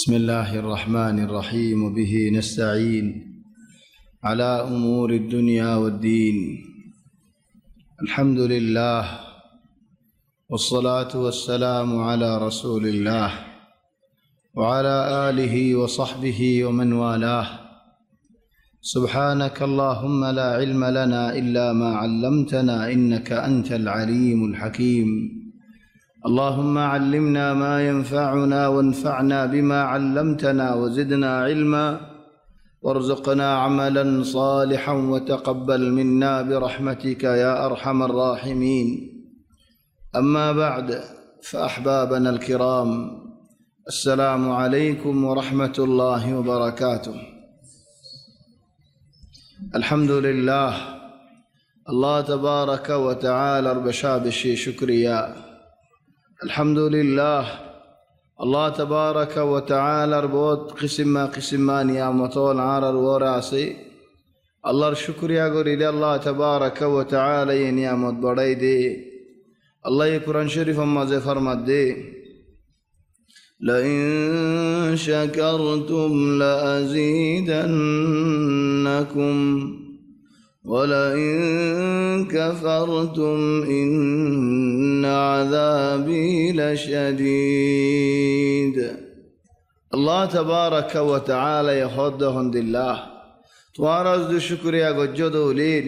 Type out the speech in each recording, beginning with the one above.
بسم الله الرحمن الرحيم وبه نستعين على أمور الدنيا والدين. الحمد لله والصلاة والسلام على رسول الله وعلى آله وصحبه ومن والاه. سبحانك اللهم لا علم لنا إلا ما علمتنا إنك أنت العليم الحكيم. اللهم علمنا ما ينفعنا وانفعنا بما علمتنا وزدنا علما وارزقنا عملا صالحا وتقبل منا برحمتك يا أرحم الراحمين. أما بعد، فأحبابنا الكرام، السلام عليكم ورحمة الله وبركاته. الحمد لله الله تبارك وتعالى بشابشي شكريا. الحمد لله الله تبارك وتعالى بود قسم نعمتون عار وراسي الله شكريا غري الله تبارك وتعالى نعمت بڑائی دے. الله قرآن شریف مزے فرمات دے لئن شكرتم لأزيدنكم ولئن كفرتم إن عذابي لشديد. الله تبارك وتعالى يخدهم دلله توارز دو شكريا گجو دولين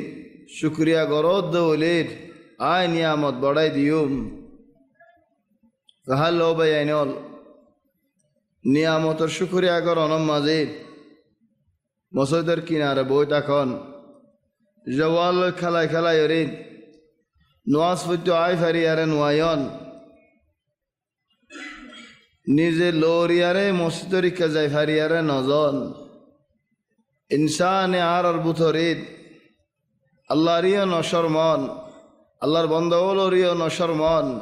شكريا گرود دولين آي نعمت بڑائی ديوم فهل لو بيانيول نعمت شكريا گرونم مزيد مصدر كنار بويتا كون جوال خلا يرين نواز فتو آي فريارن ويون نيزي لورياره مستوري كزاي فرياره نزون إنسان عرر بطريد الله ريو نشرمان الله بندول ريو نشرمان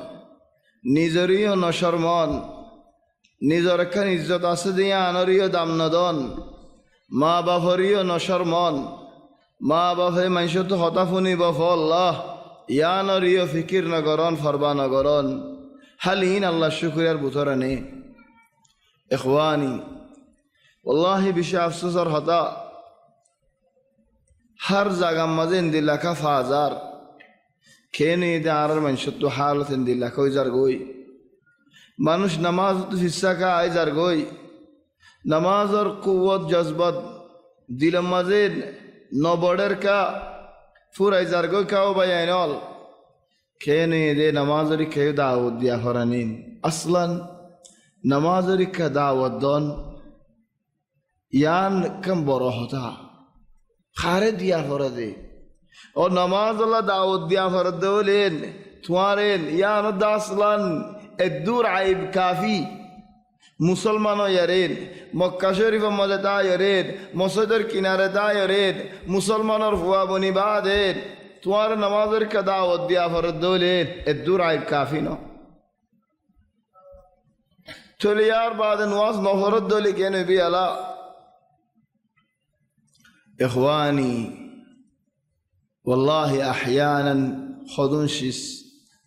نيزو ريو نشرمان نيزو ركن عزت أسديان ريو دام ندون ما بفريو نشرمان ما بفه منشط خطفوني بفو الله يا نريو فكر نگران فربا نگران. هل هين الله شكر يا بطرني إخواني والله بشي أفسوسر خطا هر زاگم مزين دلك فازار كيني دارر منشط حالة دلك ويزرگوي মানুষ নামাজ তো ফিসাকা আই জারগই নামাজের কুওয়াত জজবাত দিলের মাঝে নবড়ের কা ফুরাই জারগই কাও বায়াইনল খেনে দে নামাজের কে দাওয়াত দিয়া হরানিন আসলান নামাজের কা দাওয়াত দন ইয়ান কম বড় হতা খারে দিয়া হরা দে ও নামাজলা দাওয়াত দিয়া হরা দেলেন তোমারেন ইয়ান দাসলান الدور عيب كافي مسلمان يرين مكة شريف مزدا يرين مصدر كنارة دا يرين مسلمان رفوا بني بعدين توار نمازر كدا وديا فردولين الدور عيب كافي نو توليار بعد نواز نفرد دولي كينو بي الله. إخواني والله أحيانا خدون شيس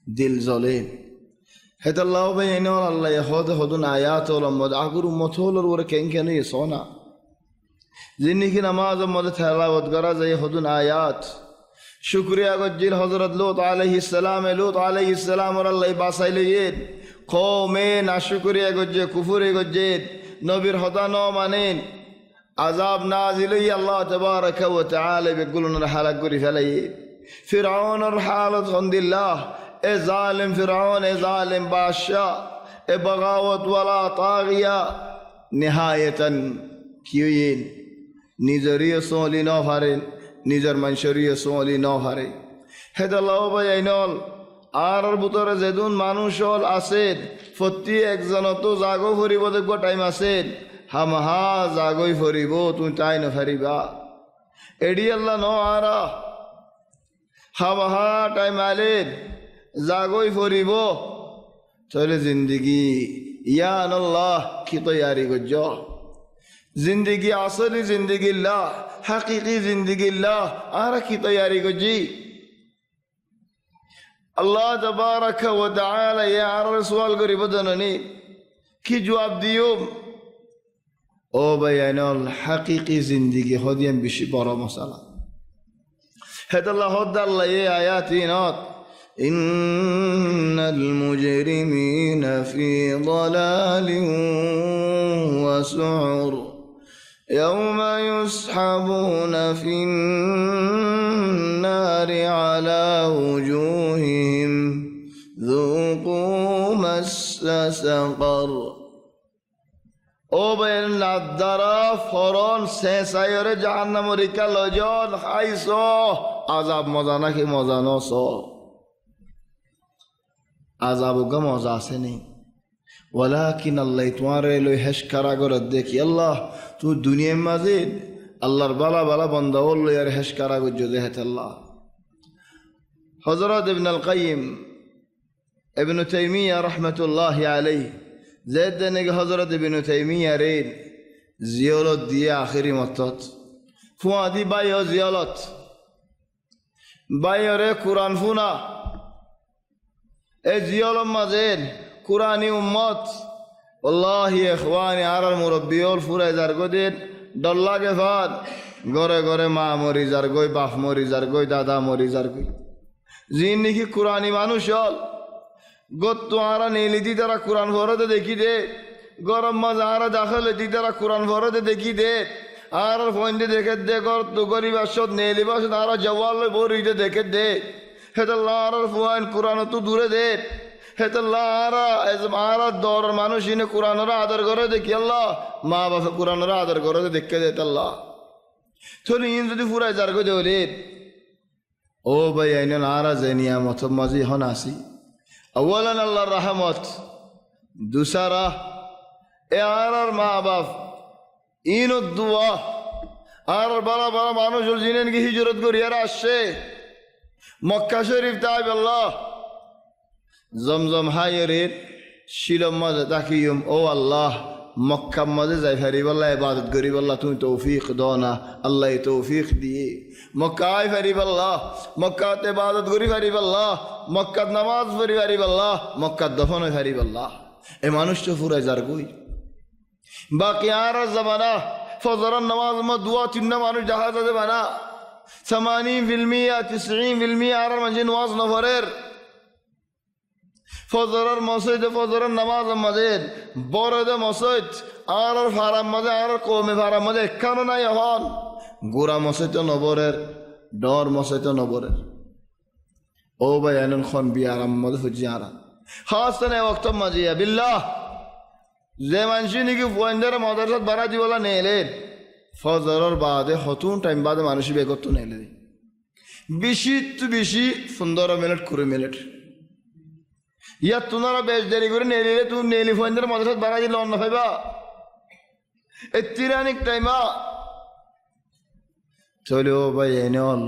دل زولين هذا الله بينه الله يهود هدون آيات ولا مد عقول مطول ور كن يصونا زني كي نماز مد تلاوت غرا زي هدون آيات. شكريا گجيل حضرت لوط عليه السلام اور الله باسايلين قومه ناشكريا گجه كفر گجه نبير هدا نو مانين عذاب نازل الله تبارك وتعالى بيقولون حالك غري فلي فرعون الحالة عند الله اے ظالم فرعون اے ظالم بادشاہ اے بغاوت ولا طاغیہ نہایتاً کیوئین نظری سولی نو ہرین نظر منشری سولی نو ہرین ہید اللہ بیینول آرر بطور زیدون مانوشول آسید فتی ایک زنتو زاگو فریبو دکو ٹائم آسید ہم ہاں زاگوی فریبو تون ٹائن فریبا ایڈی اللہ نو آرہ ہم ہاں ٹائم آلید জাগই ফরিব তাহলে জিন্দগি ইয়ান আল্লাহ কি তৈয়ারি করছ জিন্দগি আসলি জিন্দগি আল্লাহ হাকিকি জিন্দগি আল্লাহ আর কি তৈয়ারি করছি আল্লাহ তাবারাক ওয়া তাআলা ইয়া আর সুয়াল করি বদননি কি জবাব দিও ও বায়ানল হাকিকি জিন্দিগি হদিয়ান বেশি বড় মশালা হেদাল্লাহ হদ্দাল্লাহ এই আয়াতিনত ইন্নাল মুজরিমিনা ফি দালালিন ওয়া সুউর ইয়াওমা ইউসহাবুনা ফিন নারি আলা উজুহিহিম যুকু মাসসা সাকার ও বেন লাদ্দারা ফরন সেসায়রে জাহান্নামের রিকা লজন খাইছ আযাব মজা নাকি মজা নস আযাব গো মজা আছে নি ওয়ালাকিন আল্লাহ তোমারে লই হেশ করা গরে দেখি আল্লাহ তুই দুনিয়ার মাঝে আল্লাহর বালা বালা বান্দা লই আর হেশ করা গো জে হেত আল্লাহ হযরত ইবনে আল কাইয়িম ইবনে তাইমিয়া রাহমাতুল্লাহি আলাইহি জেদনেগে হযরত ইবনে তাইমিয়া রে জিয়ারত দিয়ে আখিরি মতত ফুয়াদি বাইও জিয়ারত বাইরে কুরআন ফুনা এ জিয়ারত মাঝে কুরআনি উম্মত ওয়াল্লাহি ইখওয়ানি আরার মুরব্বিউল ফুরাই যার গদিন ডল্লাগে ফাদ গরে গরে মা মরি যার গই বাপ মরি যার গই দাদা মরি যার গই জিন নাকি কুরআনি মানুষ হল গত্তু আরা নীলি দি তারা কুরআন ফরতে দেখি দে গরম মাঝ আরা দাখলে দি তারা কুরআন ফরতে দেখি দে আর ফোনতে দেখে দে গর তো গরিব সদ নেলি বাস আরা জওয়াল বরিতে দেখে দে হেদাল্লাহ আর ফুয়ান কুরআন তো দূরে দে হেদাল্লাহ আরা দর মানুষ ইনে কুরআনের আদর করে দেখি আল্লাহ মা বাবা কুরআনের আদর করে দেখে দে আল্লাহ তোর ইন যদি ফুরাই যার গো দেওলে ও ভাই আইন আরা জানিয়া মত মাঝি হন আসি আওয়ালান আল্লাহর রহমত দুসারা এ আর মা বাপ ইন দুয়া আর বড় বড় মানুষ জিনেন কি হিজরত করিয়া আসছে মক্কা শরীফ তাইব আল্লাহ জমজম হায়রের শিলম মাঝে তাকিয়ম ও আল্লাহ মক্কা মাঝে যাই ফারিব আল্লাহ ইবাদত করিব আল্লাহ তুমি তৌফিক দাও না আল্লাহ তৌফিক দিয়ে মক্কায় ফারিব আল্লাহ মক্কাতে ইবাদত করি ফারিব আল্লাহ মক্কাত নামাজ পড়ি ফারিব আল্লাহ মক্কাত দফন ফারিব আল্লাহ এই মানুষটা ফুরাই যার গই বাকি আর জামানা ফজরের নামাজ মা দুয়া তিন মানুষ জাহাজ আছে বানা 80% 90% আর মাঝে নামাজ নফরের ফজরের মসজিদে ফজরের নামাজ মাঝে বড়দে মসজিদ আর ফারাম মাঝে আর কমে ফারাম মাঝে একখানো নাই হন গোড়া মসজিদ নবরের ডর মসজিদ নবরের ও ভাই এনন খন বিয়ারাম মাঝে হুজি আরা খাস নে ওয়াক্ত মাজিয়া বিল্লাহ যে মানসি নাকি ফুয়াইন্দার মাদ্রাসাত বাড়া দিবলা নেলেন ফজরের বাদে হতুন টাইম বাদে মানুষ বেগত নেলে বেশি তো বেশি 15 মিনিট 20 মিনিট ইয়া তোমরা বেশ দেরি করে নেলে তুমি নেলি ফুয়াইন্দার মাদ্রাসাত বাড়া দিলে অন্য ভাইবা এই তিরানিক টাইমা চলে ও ভাই এনেল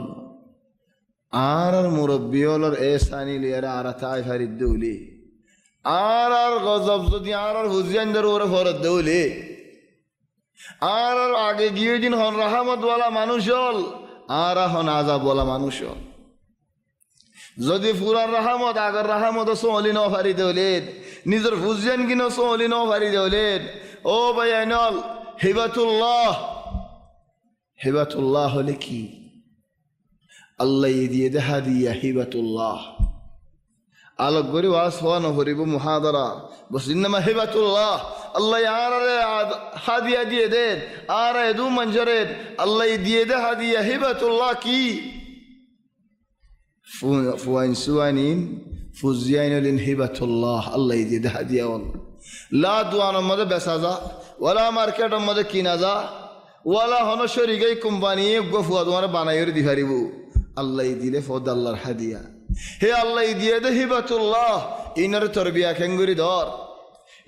আর মুরব্বিওলর এসানি লিয়ারা আর তাই ফারিদ দৌলি আর গজব যদি আর হুজিয়ানদের ওরে ফরত দৌলি আর আগে গিয়ে দিন হন রাহমতওয়ালা মানুষ হল আর হন আযাবওয়ালা মানুষ হল যদি ফুরার রাহমত আগর রাহমত সোহলি ন ফারি দৌলেন নিজের হুজিয়ান কিনো সোহলি ন ফারি দৌলেন ও ভাই আইনল হিবাতুল্লাহ হলে কি আল্লাহ দিয়ে দে হাদিয়া হিবাতুল্লাহ আলোক গরি ওয়াজ হওয়া নহরিব মুহাদারা বস ইন্নামা হিবাতুল্লাহ আল্লাহ আর হাদিয়া দিয়ে দেন আর এদু মঞ্জরেন আল্লাহ দিয়ে দে হাদিয়া হিবাতুল্লাহ কি ফুয়াইন সুয়াইনিন ফুজিয়াইনিন হিবাতুল্লাহ আল্লাহ দিয়ে দে হাদিয়া লা দুয়ানোর মধ্যে বেচা যা ওয়ালা মার্কেটের মধ্যে কিনা যা ওয়ালা হন শরিকাই কোম্পানি গফুয়া তোমার বানাইয়ের দি পারিব আল্লাহ দিলে ফদ আল্লাহর হাদিয়া হে আল্লাহ দিয়ে দে হিবাতুল্লাহ ইনর তরবিয়া কেঙ্গুরি ধর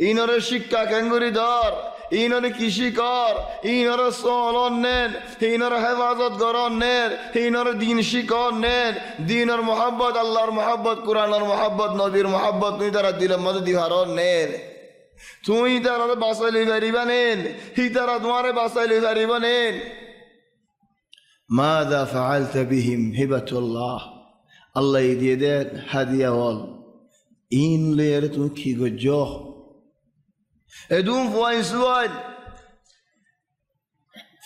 ইনর শিক্ষা কেঙ্গুরি ধর ইনর কৃষি কর ইনর চলন নেন ইনর হেফাজত গরন নেন ইনর দিন শিকর নেন দিনর মোহাব্বত আল্লাহর মোহাব্বত কোরআনের মোহাব্বত নবীর মোহাব্বত তুই তারা দিলের মধ্যে দিহারন নেন তুই তারা বাঁচাইলি পারিবা নেন হি তারা তোমারে বাঁচাইলি পারিবা নেন মাযা ফাআলতা বিহিম হিবাতুল্লাহ আল্লাহ দিয়ে দে হাদিয়া হল ইন লেয়ারে তুমি কি গজ্জ এদুম ফুয়াইন সুয়াইন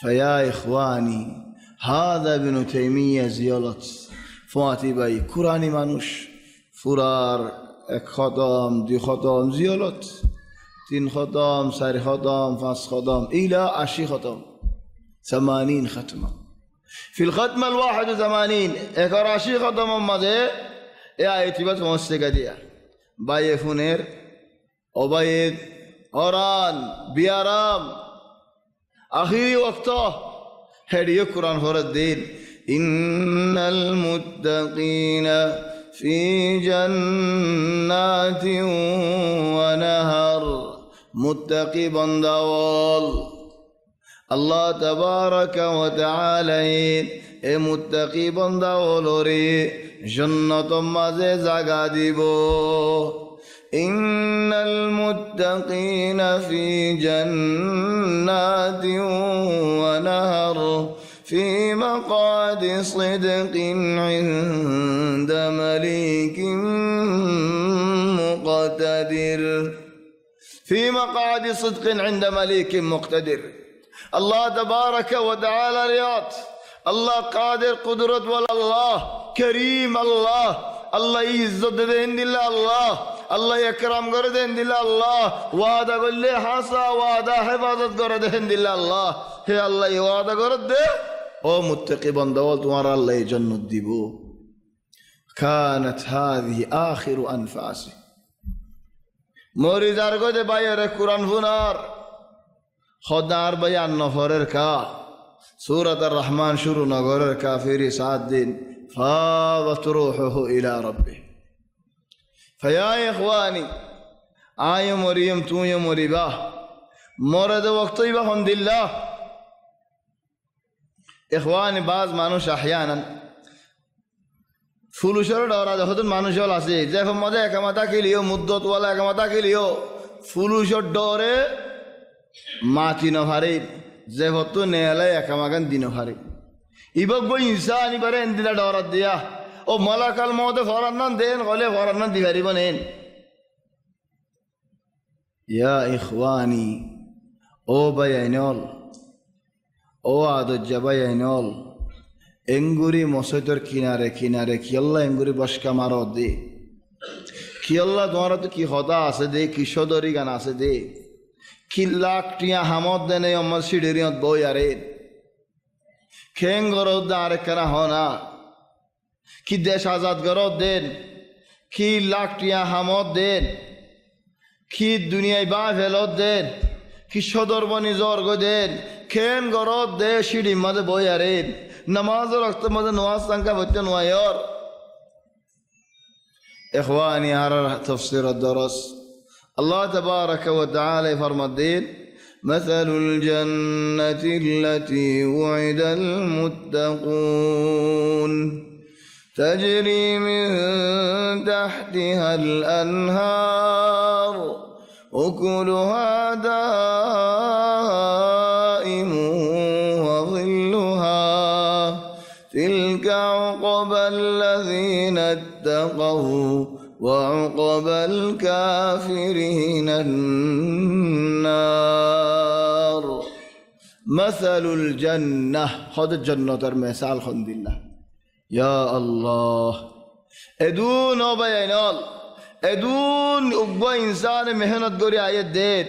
فيا إخواني هذا ابن تيمية زيالت فواتي باي قرآني مانوش فرار এক খতম দুই খতম জিয়ালত 3 খতম 4 খতম 5 খতم إلى 80 خطم 80 ختمة في الختمة 81 80 খতম মাঝে এ আয়াতি বাস মস্তেকা দিয়া বাইয়ে ফুনের অবায়েদ অরান বিয়ারাম আখিরি ওয়াক্ত হেডিও কুরআন হরদ দিন ইন্নাল মুত্তাকিনা في جنات ونهر متقي بندوال الله تبارك وتعالى اي متقي بندوال ري جنة مازه زاگا ديبو إن المتقين في جنات ونهر في مقعد صدق عند مليك مقتدر في مقعد صدق عند مليك مقتدر الله تبارك وتعالى رياض الله قادر قدرة والله كريم الله الله عزت دين دل الله الله يكرم कर देन दिल الله वादा गल्ले हासा वादा हिफाजत कर देन दिल الله हे अल्लाह ये वादा कर दे ओ मुत्तकी बंदोल तुम्हारा अल्लाह जन्नत दिबो كانت هذه آخر أنفاسه মরিদার গদে বাইরে কুরআন ফুনার খদার বয়ান নফরের কা সূরাত আর রহমান শুরু নগরের কাফিরি 7 দিন ফাওয়াত রূহুহু ইলা রাব্বিহ فيا إخواني آي مريم تو يا مريبا مرد وقتي بحمد الله إخواني بعض মানুষ أحيانا ফুলুসর ডরা যখন মানুষ হল আছে যে মজা একামাতা খেলিও মুদ্দত ওয়ালা একামাতা খেলিও ফুলুসর ডরে মাতি নহারে যে হতো নেলে একামাগান দিন হারে ইবক বই ইনসান ইবারে এন্দিলা ডরাত দিয়া ও মালাকাল মওতে ফরান্নান দেন গলে ফরান্নান দিবারিব নেন ইয়া ইখওয়ানি ও বায়াইনল ও আদত জাবায়াইনল এঙ্গুরি মসজিদের কিনারে কিনারে কি আল্লাহ এঙ্গুরি বসকা মারো দে কি আল্লাহ তোমার তো কি হদা আছে দে কি সদরি গান আছে দে কি লাখ টিয়া হামদ দেনে অমর সিডেরিয়ত বই আরে খেং গরদ আরে কেনা হনা কি দেশ আজাদ গরদ দেন কি লাখ টিয়া হামদ দেন কি দুনিয়ায় বা ফেলত দেন কি সদর বনি জর্গ দেন খেন গরদ দে সিডি মাঝে বই আরে نماز وقت مدى نواز تنكا فتن ويار إخواني على تفسير الدرس الله تبارك وتعالى فرمى الدين مثل الجنة التي وعد المتقون تجري من تحتها الأنهار أكلها دائم تلك عقبى الذين اتقوا وعقبى الكافرين النار مثل الجنة هذا الجنة مثال خند الله يا الله ادون وبينال ادون اقبى انسان مهنت گوری آیت دید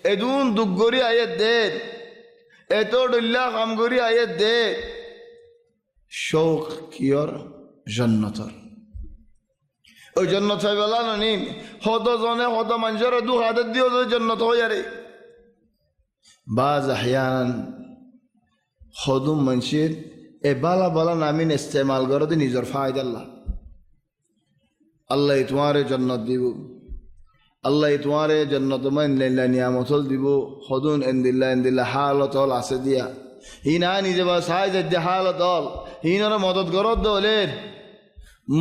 ادون دک گوری آیت دید اتود الله خم گوری آیت دید শৌক কিয়র জন্নতর ওই জন্নত হয় বলা নিন হত জনে হত মানুষের দু হাতের দিও জন্নত হয়ে আরে বাজ আহয়ান হদুম মানুষের এ বালা বালা নামিন ইস্তেমাল করতে নিজের ফায়দা আল্লাহ আল্লাহ তোমারে জন্নত দিব আল্লাহ তোমারে জন্নত মাইনলা নিয়ামতল দিব হদুন এন্দিল্লা হালত হল আছে দিয়া হিনা নিজে বা সাহায্য দে হালত হল হিনর মদত গরত দলের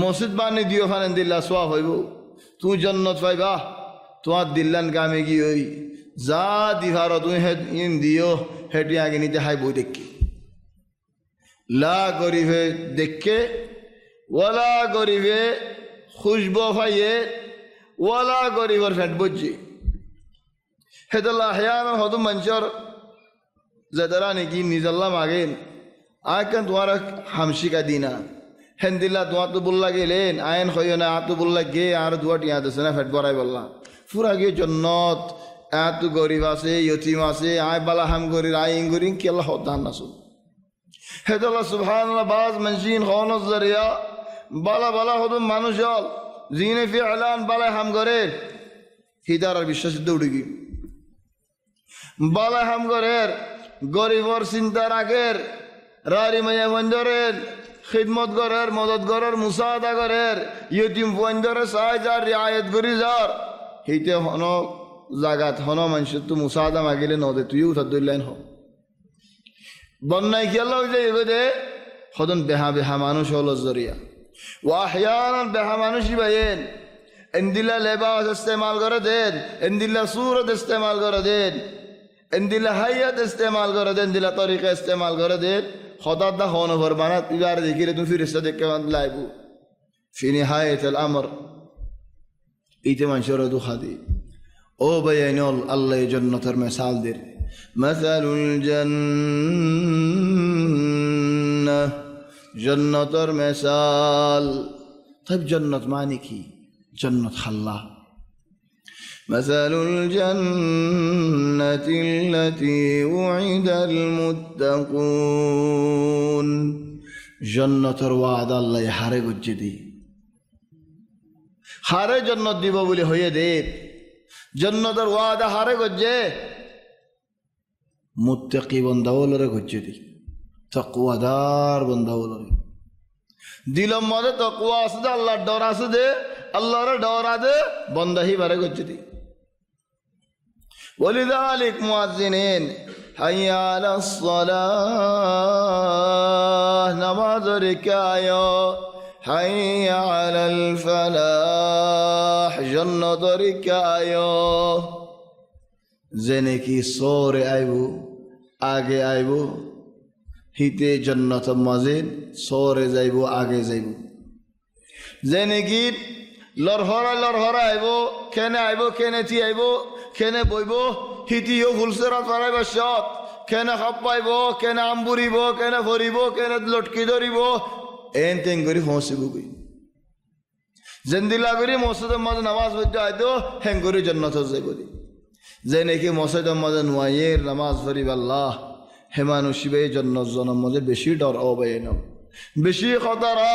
মসজিদ বানি দিও ফানেন দিল্লা সোয়া হইব তুই জন্নত পাইবা তোমার দিল্লান কামে কি ওই যা দিভার তুই ইন দিও হেঁটে আগে নিতে হাই বই দেখি লা গরিবে দেখে ওলা গরিবে খুশব ফাইয়ে ওলা গরিবর ফেট বুঝছি হেদুল্লাহ হেয়ান হদু মঞ্চর যে তারা নাকি নিজল্লা মাগেন আয় কেন তোমার হামশিকা দিনা হেন্দিল্লা তোমার তো বললা গেলেন আইন হয় না তো বললা গে আর দুয়া টিয়া দিছে না ফেট বড়াই বললা ফুরা গিয়ে জন্নত এত গরিব আছে ইয়তিম আছে আয় বালা হাম গরির আয় ইং গরিং কি আল্লাহ দান নাসু হেদল্লা সুবহানাল্লাহ বাজ মনশিন খাওয়ানোর জরিয়া বালা বালা হদম মানুষ হল জিনে ফি এলান বালা হাম গরের হিদার আর বিশ্বাসিত উঠে গিয়ে বালা হাম গরের গরিবর চিন্তা রাখের রারি মাইয়া বন্ধরের খিদমত গরের মদত গরের মুসাদা গরের ইয়তিম বন্ধরে সাহায্য যার রিয়ায়ত করি যার হিতে হন জাগাত হন মানুষের তো মুসাদা মাগিলে নদে তুইও উঠার দইলেন হ বন্যায় খেয়াল হয়ে যায় এবার হদন বেহা বেহা মানুষ হলো জরিয়া ওয়াহিয়ান বেহা মানুষই ভাইয়েন এন্দিল্লা লেবাস ইস্তেমাল করে দেন এন্দিল্লা সুরত ইস্তেমাল করে দেন এন্দিল্লা হাইয়াত ইস্তেমাল করে দেন দিল্লা তরিকা ইস্তেমাল করে দেন হঠাৎ দা হন ভর বানা এবার দেখিলে তুমি ফিরিস্তা দেখে লাইবু ফিনি হায়াত আল আমর ইতে মানুষের দুঃখা দি ও ভাইয়াইনল আল্লাহ জন্নতের মিসাল দের মাসালুল জান্নাহ জন্নতের মিসাল তব জন্নত মানে কি জন্নত আল্লাহ مثل الجنة التي وعد المتقون جنة وعد الله হারে গজ্জে দি হারে জন্নত দিব বলে হয়ে দে জন্নতের ওয়াদা হারে গজ্জে মুত্তাকি বান্দাওলরে গজ্জে দি তাকওয়াদার বান্দাওলরে দিলম মধ্যে তাকওয়া আছে দে আল্লাহর ডর আছে দে আল্লাহর ডর আছে বান্দাহি বারে গজ্জে দি ولذلك مؤذنين حي على الصلاة نماز ركايا حي على الفلاح جنة ركايا زنكي صور আইবো আগে আইবো হিতে জন্নত মজিদ সরে যাইবো আগে যাইবো জেনেকি লরহরা আইবো কেনে থি আইবো কেনে বইব হিতিও ফুলসেরাত ফারাইব সত কেনে খাপ পাইব কেনে আমবুরিব কেনে ভরিব কেনে লটকি ধরিব এন তেন করে পৌঁছিব গই জেন্দিলা করে মসজিদের মাঝে নামাজ পড়তে হয়তো হেন করে জন্নত যাইব দি যে নাকি মসজিদের মাঝে নোয়াইয়ের নামাজ পড়িব আল্লাহ হে মানুষিবে জন্নত জনম মাঝে বেশি ডর অবায়ন বেশি খতরা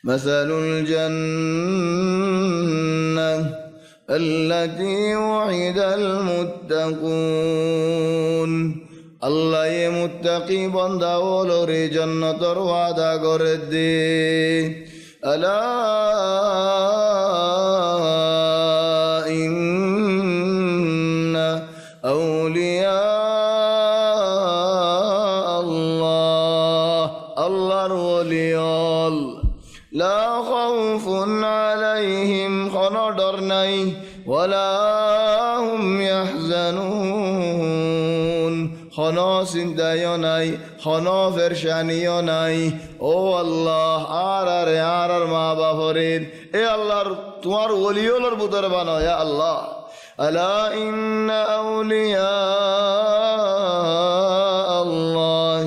مثل الجنة التي وعد المتقون الله متقي بندا ولوري جنة وعدا كردي ألا إن أولياء الله الوليال لا خوف عليهم خنادر ناي ولا هم يحزنون خنا سندايو ناي خنا فرشانيو ناي او الله আরার মা বাপরের এ আল্লাহর তোমার ওলিওলর বুতর বানাও ইয়া আল্লাহ আলা ইন্না আউলিয়া আল্লাহ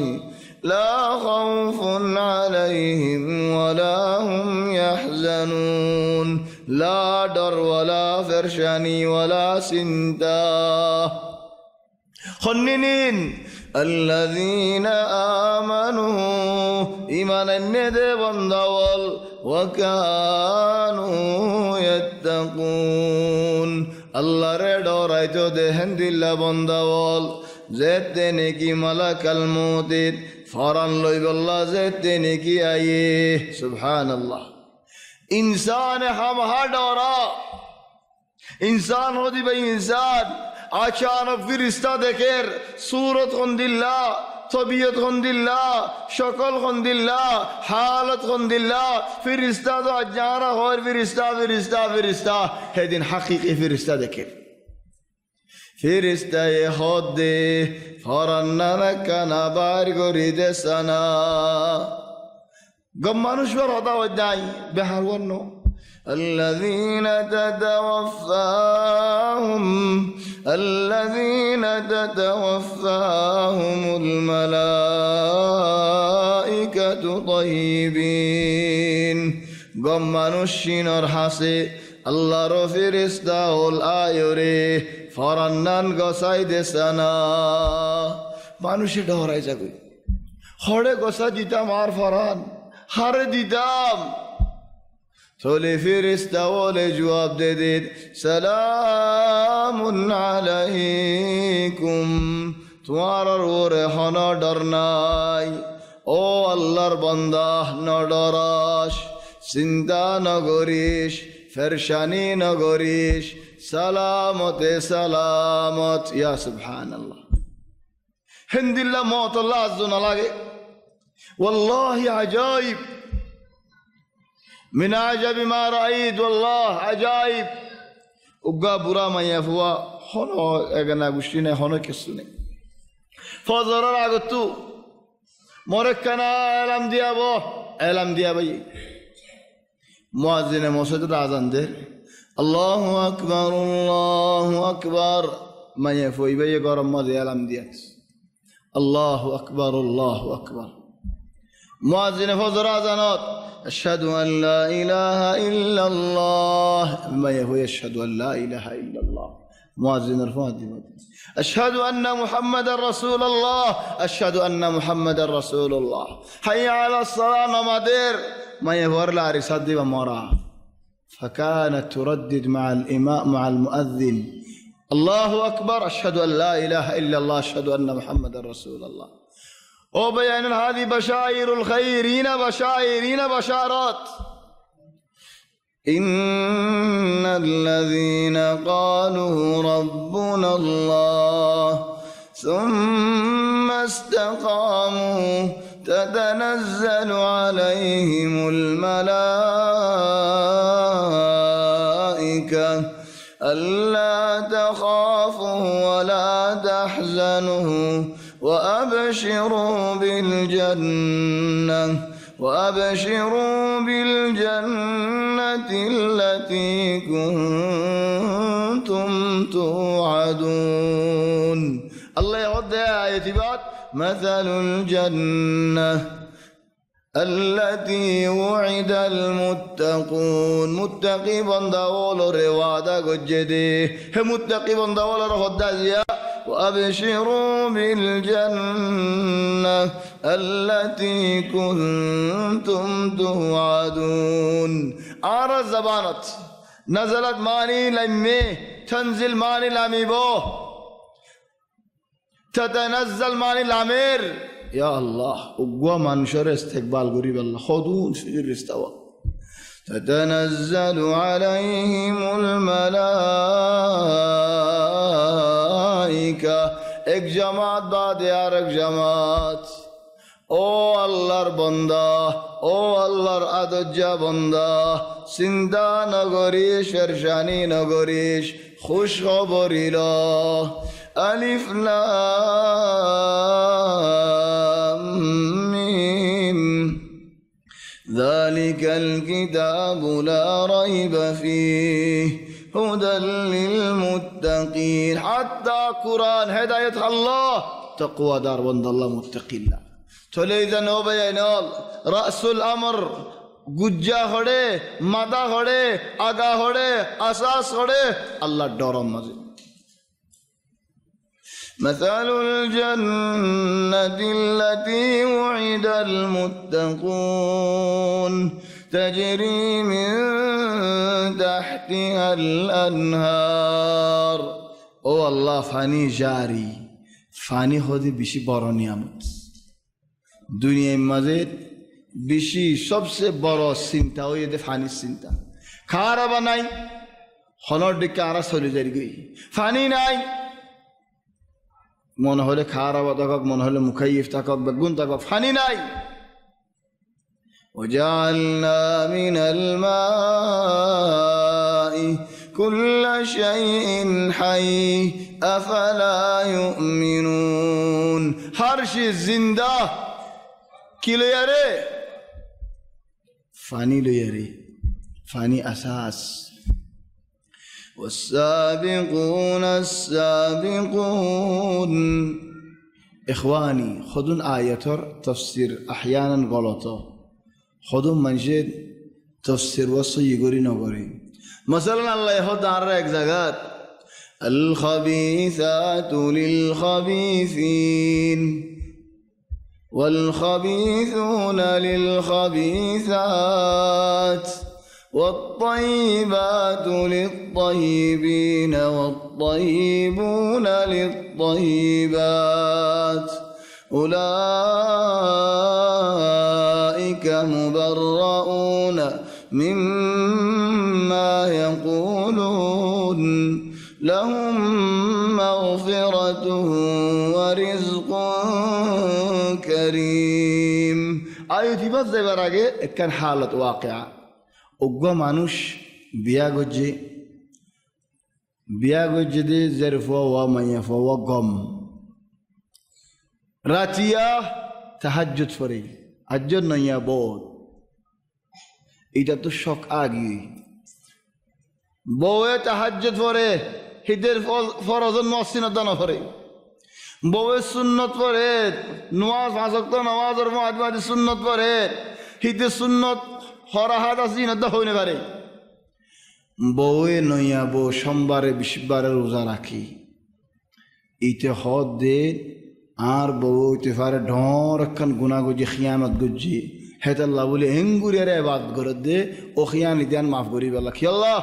لا خوف عليهم ولا هم يحزنون لا در ولا فرشاني ولا سنتا خننين الذين آمنوا إيمان الند بندول وكانوا يتقون الله ردو رايتو دهن دل بندول যেতে নেকি মালাকাল মউতের ফরান লইব আল্লাহ যেতে নেকি আয়ে সুবহানাল্লাহ इंसान हम डरा इंसान होती भाई इंसान अचानक फिरिस्ता देखेर सूरत खंदिल्ला तबीयत खंदिल्ला शक्ल खंदिल्ला हालत खंदिल्ला फिरिस्ता तो अजारा हो फिरिस्ता फिरिस्ता फिरिस्ता है दिन हकीकी फिरिस्ता देखेर फिरिस्ता ये होदे फरन्ना नक्काना बार गोरी देसना गम मानुष पर होता हो जाए बेहार वरनो الذين تتوفاهم الملائكة طيبين গম মানুষিনর হাসে আল্লাহর ফেরেশতা হল আয়রে ফরান্নান গসাই দেসানা মানুষে ডরাই যাবে হড়ে গসা দিতাম আর ফরান হারে দিতাম চলে ফেরেশতা বলে জবাব দে দে সালামুন আলাইকুম তোমার ওরে হন ডর নাই ও আল্লাহর বান্দা ন ডরাস চিন্তা নগরিস ফেরশানি নগরিস সালামতে সালামত ইয়া সুবহানাল্লাহ হিন্দিল্লাহ মতল্লাহ আজ্জু না লাগে ওয়াল্লাহি আজাইব من عجب ما رأيت والله عجائب উগা বুড়া মাইয়া ফুয়া হন এগানা গুষ্টি নেই হন কিছু নেই ফজরের আগতু মরেকানা এলাম দিয়া ভাই মুয়াজ্জিনে মসজিদে আজান দে আল্লাহু আকবার মাইয়া ফুই ভাই গরম মজে এলাম দিয়া আল্লাহু আকবার মুয়াজ্জিনে ফজর আজানত أشهد أن لا إله إلا الله ما هو يشهد أن لا إله إلا الله مؤذن الفاتحة أشهد أن محمد رسول الله أشهد أن محمد رسول الله حي على الصلاة نمادير ما يهور لا رصد ومرا فكانت تردد مع الإمام مع المؤذن الله أكبر أشهد أن لا إله إلا الله أشهد أن محمد رسول الله وبيان هذه بشائر الخيرين بشائرين بشارات إن الذين قالوا ربنا الله ثم استقاموا تتنزل عليهم الملائكة ألا تخافوا ولا تحزنوا وأبشروا بالجنة التي كنتم توعدون الله يعد آية بعد مثل الجنة التي وعد المتقون متقي بندول روادة قجدي هم متقي بندول رهدازيا وأبشروا بالجنة التي كنتم توعدون آر الزبانت نزلت ماني لمي تنزل ماني لميبو تتنزل ماني الأمير يا الله أقوى منشر استقبال قريب الله خذون سجر استوى تتنزل عليهم الملائكة এক জামাত বাদে আর এক জামাত ও আল্লাহর বান্দা ও আল্লাহর আদজ্জা বান্দা চিন্তা নগরিস ফেরশানি নগরিস খুশ খবরিল আলিফ লাম মিম ذلك الكتاب لا ريب فيه هدى للمتقين حتى قرآن هداية الله تقوى دار بند الله متقي الله توليدا نوبينال رأس الأمر গুজ্জা হড়ে মাদা হড়ে আগা হড়ে আসাস হড়ে আল্লাহর ডরম মাঝে مثل الجنة التي وعد المتقون تجري من تحتها الأنهار ও আল্লাহ ফানি জারি ফানি হদি বেশি বড় নিয়ামত দুনিয়ার মাঝে বেশি সবচেয়ে বড় চিন্তা ওই যে ফানির চিন্তা খাওয়ার আবার নাই হনর দিকে আরা চলে যাই গই ফানি নাই মনে হলে খাওয়ার আবার থাকক মনে হলে মুখাইফ থাকক বেগুন থাকক ফানি নাই وجعلنا من الماء كل شيء حي أفلا يؤمنون هر شيء زنده কি লইয়ারে ফানি লইয়ারে ফানি আসাস والسابقون السابقون إخواني خذون آياتر تفسير أحيانا غلطة خذون منجد تفسير وصي يقولي نقولي مثلا الله يهد عن زغات الخبيثات للخبيثين والخبيثون للخبيثات والطيبات للطيبين والطيبون للطيبات أولئك مبرؤون مما يقولون لهم مغفرة ورزق كريم آية بس দেবার আগে একখান হালত ওয়াকিয়া অজ্ঞ মানুষ বিয়া গজ্জে দে জেরফ ওয়া মাইয়া ওয়া গম রাতিয়া তাহাজ্জুদ পড়ে আজ্জুদ নইয়া বোধ এটা তো শখ আগে বউয়ে তাহাজ্জুদ পড়ে হিদের ফরজন মসজিদ দান পড়ে বউয়ে সুন্নত পড়ে নমাজ পাঁচ ওয়াক্ত নামাজের মাঝে সুন্নত পড়ে হিদের সুন্নত হরাহাত আছে না হইনে পারে বউয়ে নইয়া বউ সোমবারে বিশবারে রোজা রাখি ইতে হদ দে আর বউ হইতে পারে ঢর একখান গুণা গুজি খিয়ানত গুজি হেতাল্লাহ বলে হেঙ্গুরিয়ারে বাদ করে দে ও খিয়ান ইদান মাফ করি বেলা খিয়াল্লাহ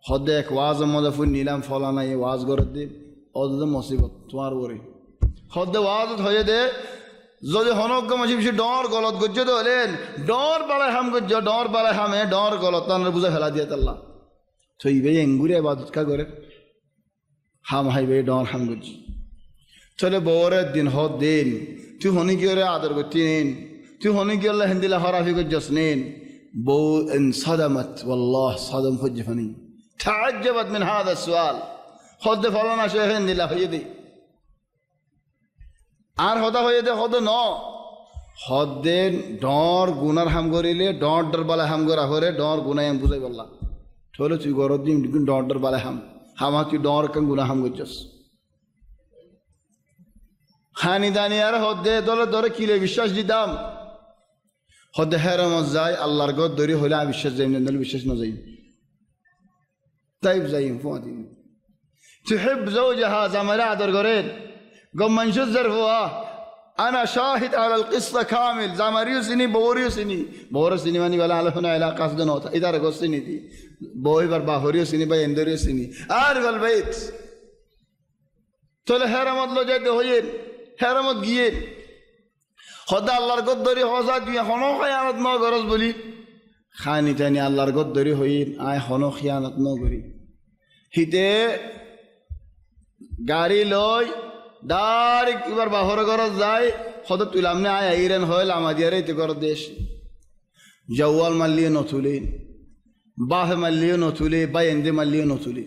হদ এক ওয়াজ মজা ফুল নিলাম ফলা নাই ওয়াজ করে দে অদ মুসিবত তোমার ওরে হদ ওয়াজ হয়ে দে যদি হনজ্ঞ মাসি বেশি ডর গলত গজ্জে তো হলেন ডর বালায় হাম গজ্জ ডর বালায় হামে ডর গলত তার বুঝে ফেলা দিয়ে তাল্লা তো এই ভাই এঙ্গুরে বাদত কা করে হাম হাই ভাই ডর হাম গজ্জ চলে বউরের দিন হদ দিন তুই হনি কি ওরে আদর করতি নিন তুই হনি কি আল্লাহ হিন্দিলা হরাফি গজ্জস নিন বউ انصدمت والله صدم فجفني تعجبت من هذا السؤال خد فلانا شيخ হিন্দিলা হয়ে দি আর হদা হয়ে দে হদ ন হদে ডর গুনার হাম করিলে ডর ডর বালা হাম করা হরে ডর গুনাই হাম বুঝাই বললা চলো তুই গরদ দিন ডর ডর বালা হাম হামা তুই ডর কান গুনা হাম করছস খানি দানি আর হদে দলে ধরে কিলে বিশ্বাস দিতাম হদে হেরামত যায় আল্লাহর গদ ধরি হইলে আমি বিশ্বাস যাই না বিশ্বাস না যাই তাই যাই ফুয়াদিন تحب زوجها زملاء আদর করেন قم شو الزرفوها أنا شاهد على القصة كامل زمريو سني بوريو سني ماني ولا على هنا علاقة قصد نوتا إذا رقص سني دي بوي بر باهوريو سني باي اندوريو سني عارف البيت تولي حرمت لو جد هوين حرمت گيين خدا الله رقود دوري خوزا دوية خونو خيانت ما غرز بولي خاني تاني الله رقود دوري هوين آي خونو خيانت ما غري هيته গাড়ি লই ডাইরেক্ট এবার বাহর ঘর যায় কত তুলাম না আয় আইরেন হইল আমাদের এই ঘর দেশ জওয়াল মাল্লিয়ে নথুলে বাহ মাল্লিয়ে নথুলে বাইন্দে মাল্লিয়ে নথুলে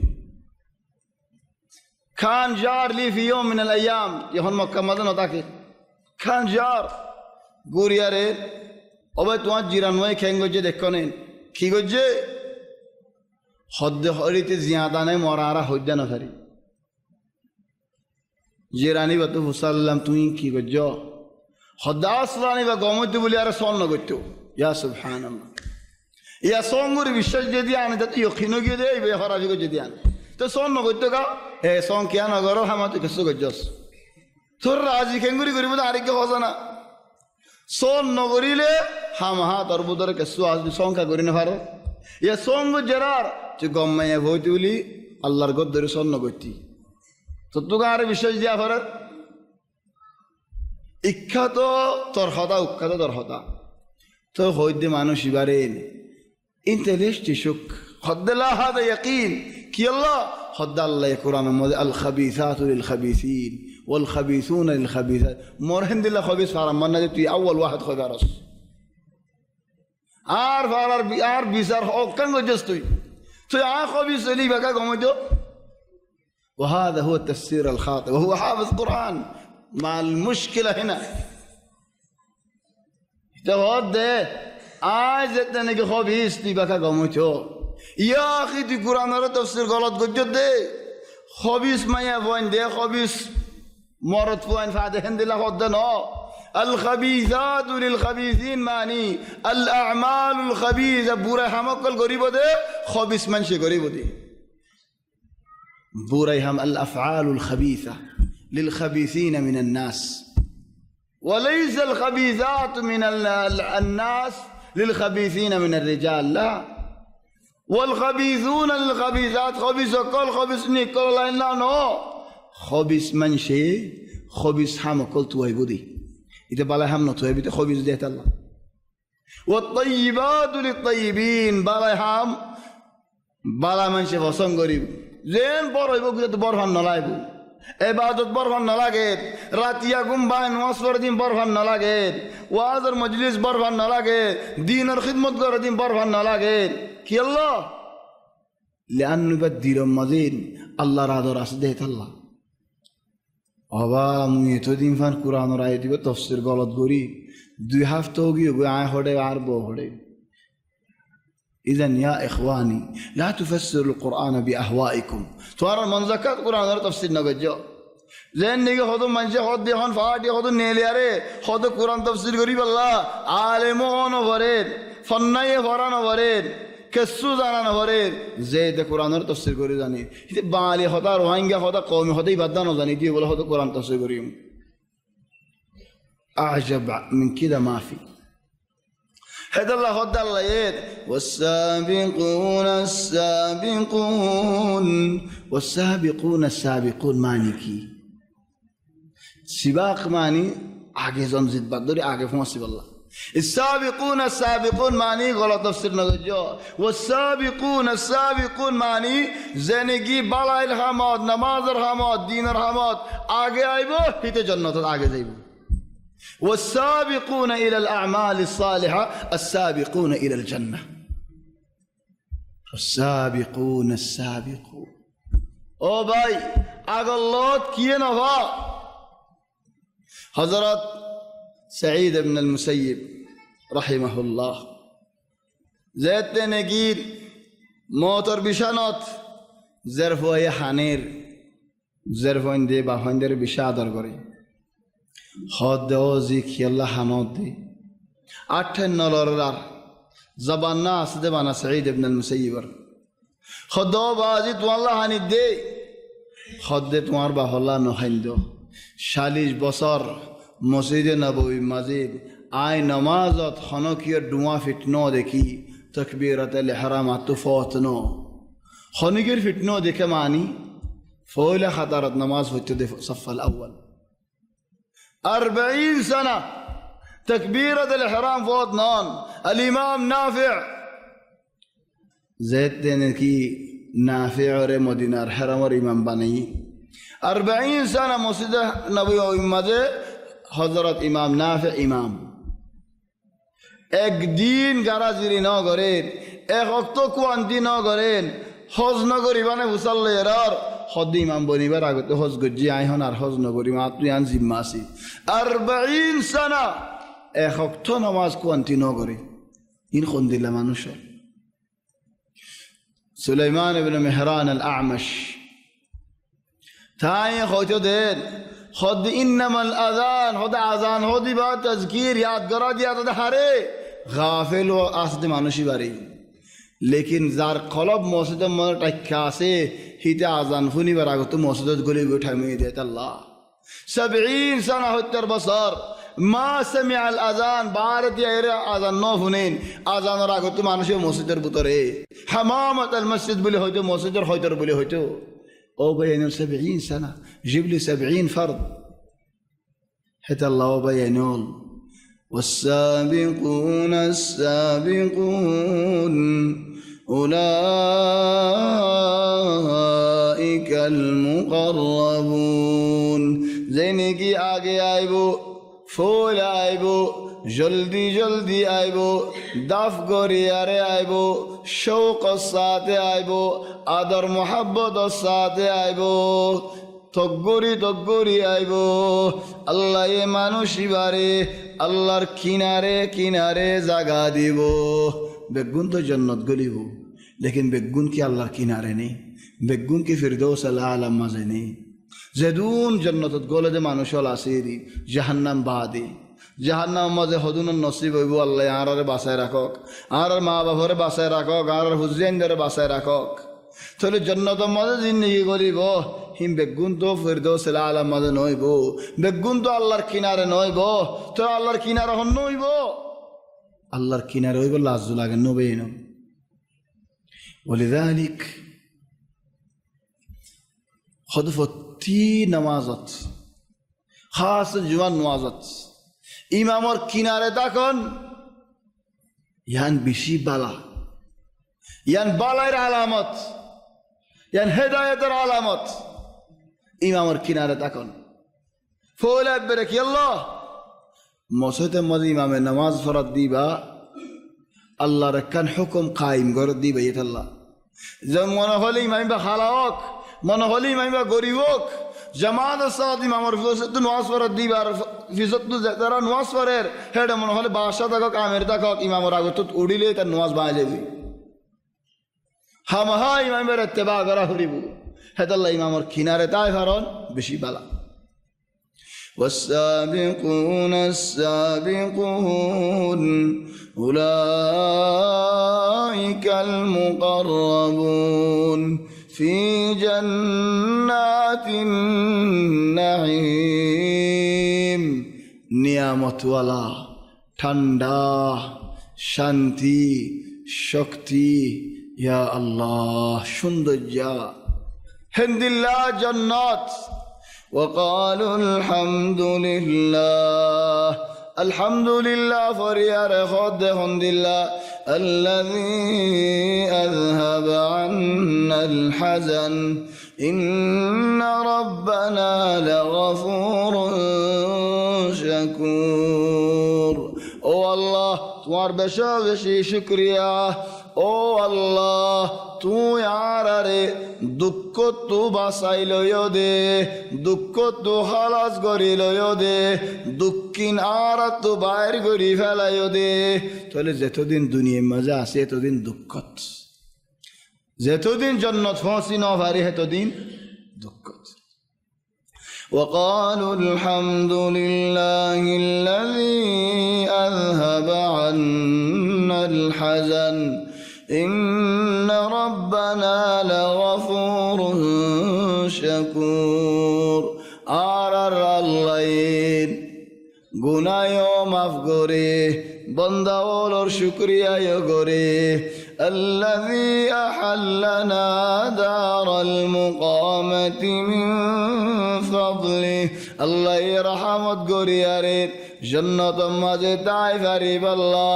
খান জার লি ফি ইয়ম মিন আল আইয়াম যখন মক্কা মদিনা থাকে খান জার গুরিয়ারে ওবে তোমার জিরানওয়াই খেং গজে দেখনে কি গজে হদ্দে হরিতে জিয়াদা নাই মরারা হইদা না ফারি জিরানি বা তো হুসাল্লাম তুই কি গজ হদাস রানি বা গমতে বলি আর স্বর্ণ করত ইয়া সুবহানাল্লাহ ইয়া সঙ্গুর বিশ্বাস যদি আনে তো ইয়কিন গিয়ে দে বে হরাবি যদি আনে তো স্বর্ণ করত গা এ সং কিয়া নগর হামা তো কিছু গজস তোর রাজি খেঙ্গুরি করিব তো আরেকে হসা না স্বর্ণ করিলে হাম হা তোর বুদর কিছু আজ সংখ্যা করি না পারো ইয়া সঙ্গ জেরার যে গম্মাইয়া ভইতে বলি আল্লাহর গদ ধরে স্বর্ণ করতি তো তোকে আর বিশ্বাস দিয়া ফেরার ইখ্যাত তোর হতা উখ্যাত তোর হতা তো হইতে মানুষ ইবারেন ইন্টারেস্ট সুখ হদ্দাল্লাহ হাদা ইয়াকিন কি আল্লাহ হদ্দা আল্লাহ কোরআন মধ্যে আল খাবিসাতু লিল খাবিসিন ওয়াল খাবিসুনা লিল খাবিসাত মরহেন দিল্লাহ খাবিস ফারাম মানে তুই আউয়াল ওয়াহিদ খবরস আর ফারার আর বিচার হক কান গজস তুই আ খাবিস লি বাকা গমইতো وهذا هو التفسير الخاطئ وهو حافظ قرآن مع المشكلة هنا تهود আজ যেতে নাকি খবিস তুই বাকা গমইছ ইয়া কি তুই কোরআনের তফসির গলত গজ্জ দে খবিস মাইয়া পয়েন্ট দে খবিস মরদ পয়েন্ট ফাদে হেন্দিলা হদ্দ ন الخبيثات للخبيثين معني الأعمال الخبيثة بورا همكل غريب ده خبيث منشي غريب ده بورا هم الأفعال الخبيثة للخبيثين من الناس وليس الخبيثات من الناس للخبيثين من الرجال لا والخبيثون للخبيثات خبيث كل خبيث نيكل لا نو خبيث منشي خبيث همكل تويبودي إذا بلا هم نطيب إذا خبيز ديت الله والطيبات للطيبين بلا هم بلا من شيء فصم قريب زين بارو يبغى كده بارهن نلاقيه عبادت بارهن نلاقيه راتيا قم باين واسفر دين بارهن نلاقيه وعذر مجلس بارهن نلاقيه دين الخدمة قردين بارهن نلاقيه كي الله لأنه بدير مزين الله راد راس ديت الله আবার মুই এতদিন ফান কোরআনের আয়াত দিব তাফসীর গলত করি 2 হপ্তাহ গিয়ে আয় হড়ে আর বো হড়ে ইজান ইয়া ইখওয়ানি লা তুফাসসিরু আল কুরআন বিআহওয়াইকুম তোরা মন যাকাত কোরআনের তাফসীর না গজ্জ যেন নিগে হদ মানছে হদ দেখন ফাটি হদ নেলে আরে হদ কোরআন তাফসীর করি আল্লাহ আলেমন ভরের ফন্নায়ে ভরানো ভরের কেসু জানানো ভরের যে দে কোরআনের তাফসীর করে জানি বাঙালি হতা রোহিঙ্গা হতা কওমি হতেই বাদ না জানি দিয়ে বলে হত কোরআন তাফসীর করি আজব من كده ما في هذا الله هد الله يد والسابقون السابقون والسابقون السابقون معنی کی سباق معنی آگے زن زد بدری آگے فمسی بالله السابقون السابقون معنی غلط تفسیر نگجو والسابقون السابقون معنی زندگی بالا الهامات نماز الهامات دین الهامات آگے آئیبو ہیتے جنت آگے جائیبو والسابقون إلى الأعمال الصالحة السابقون إلى الجنة السابقون السابقون او بھائی اگلوت کیے نفا حضرت سعيد بن المسيب رحمه الله زيت نگیر موتر بشانات ظرفوی حنیر ظرفوین دی با هندر بشادر گری خود دوزی کی الله حنود دی آتن نلارر زبان ناس دبانا سعيد بن المسيب خود دو بازی تو الله حنید دی خود دی تمہار با الله نهندو شالیش بصر مسجد نبوی مسجد آئی نمازت خنوکی دعا فتنو دیکھی تکبیرت الاحرام تو فوتنو خنوکی فتنو دیکھے معنی فول خطرت نماز فتد صف الاول 40 سنة تكبيرة الإحرام فوت نان الإمام نافع زيت دين کی نافع اور مدینہ الحرم اور امام بنی 40 سنة مسجد نبوی و مسجد حضرت امام نافع امام একদিন গারাজিরি ন করেন এক অক্ত কোয়ান্তি ন করেন হজ নগরী মানে হুসাল্লে এরার হদ ইমাম বনিবার আগতে হজ গজ্জি আইহন আর হজ নগরী মা তুই আন জিম্মা আছি 40 সানা এক অক্ত নামাজ কোয়ান্তি ন করে ইন কোন দিলা মানুষ সুলাইমান ইবনে মেহরান আল আ'মাশ তাই হয়তো দেন خد إنما الأذان خد أذان خدي بعد تذكير ياد قرا دي هذا هاري غافل وأصد مانوشي باري लेकिन जार قلب موسد مر تكاسه هيت أذان فني براغت موسد تقولي بيت حميد الله 70 سنة هتر بصار ما سمع الأذان بارد يا أذان نوفنين أذان راغت مانوشي موسد بطره حمامة المسجد بلي هيتو موسد هيتر بلي هيتو أو بينهم 70 سنة جيب لي 70 فرد حتى الله بينون والسابقون السابقون أولئك المقربون زينكي آگے آئیبو فول آئیبو جلدی جلدی آئیبو دف گوری آرے آئیبو شوق الساتے آئیبو آدر محبت الساتے آئیبو تگوری تگوری آئیبو اللہ یہ مانوشی بارے আল্লাহর কিনারে কিনারে জাগা দিব বেগুন তো জন্নত গলিব লেকিন বেগুন কি আল্লাহর কিনারে নেই বেগুন কি ফিরদৌস আলা মাঝে নেই যেদুন জন্নতত গলে যে মানুষ হল আসিরি জাহান্নাম বাদে জাহান্নাম মাঝে হদুন নসিব হইব আল্লাহ আর বাসায় রাখক আর মা বাবারে বাসায় রাখক আর হুজেনদের বাসায় রাখক তাহলে জন্নতর মাঝে জিন্দগি করিব হিম বেগুন তো ফিরদৌস আলা মাঝে নইব বেগুন তো আল্লাহর কিনারে নইব তো আল্লাহর কিনারে হন নইব আল্লাহর কিনারে হইব লাজু লাগে নবেন ولذلك خدفتي نمازت خاص جوان نمازت ইমামর কিনারে তখন ইয়ান বেশি বালা ইয়ান বালাইয়ের আলামত ইয়ান হেদায়েতের আলামত ইমামর কিনারে তখন ফলে একবারে কি আল্লাহ মসজিদের মধ্যে ইমামে নামাজ ফরত দিবা আল্লাহর কান হুকুম কায়েম করে দিবে আল্লাহ যেমন মনে হলে ইমামিবা খালা হোক মনে হলে ইমামিবা গরিব হোক জামাত সাদ ইমামর ফিজত নামাজ ফরত দিবা আর ফিজত যারা নামাজ পড়ের হেডে মনে হলে বাদশা থাকক আমের থাকক ইমামর আগত উড়িলে তার নামাজ বাঁয়ে যাবে হামাহা ইমামের ইত্তেবা করা হরিব হেদাল্লাহ ইমামর কিনারে তাই কারণ বেশি বালা والسابقون السابقون أولئك المقربون في جنات النعيم নিয়ামত ওয়ালা ঠান্ডা শান্তি শক্তি ইয়া আল্লাহ সৌন্দর্য হিন্দিল্লাহ জান্নাত وقالوا الحمد لله فريار خد حمد الله الذي أذهب عنا الحزن إن ربنا لغفور شكور او الله তোমার বেশি বেশি শুকরিয়া ও আল্লাহ তুই আরে দুঃখ তু বাসাই লয় দে দুঃখ তু হালাস করি লয় দে দুঃখিন আর তু বাইর করি ফেলাই দে তাহলে যতদিন দুনিয়ার মাঝে আছে এতদিন দুঃখত যতদিন জন্নত পৌঁছি নভারি এতদিন দুঃখত وقالوا الحمد لله الذي أذهب عنا الحزن إن ربنا لغفور شكور آرر الليل গুনায়ও মাফ করে বন্দাওয়ালোর শুকরিয়া করে الذي أحلنا دار المقامة من فضله الله رحمت গরিয়ারে জান্নাত মাঝে তাই ফারিব আল্লাহ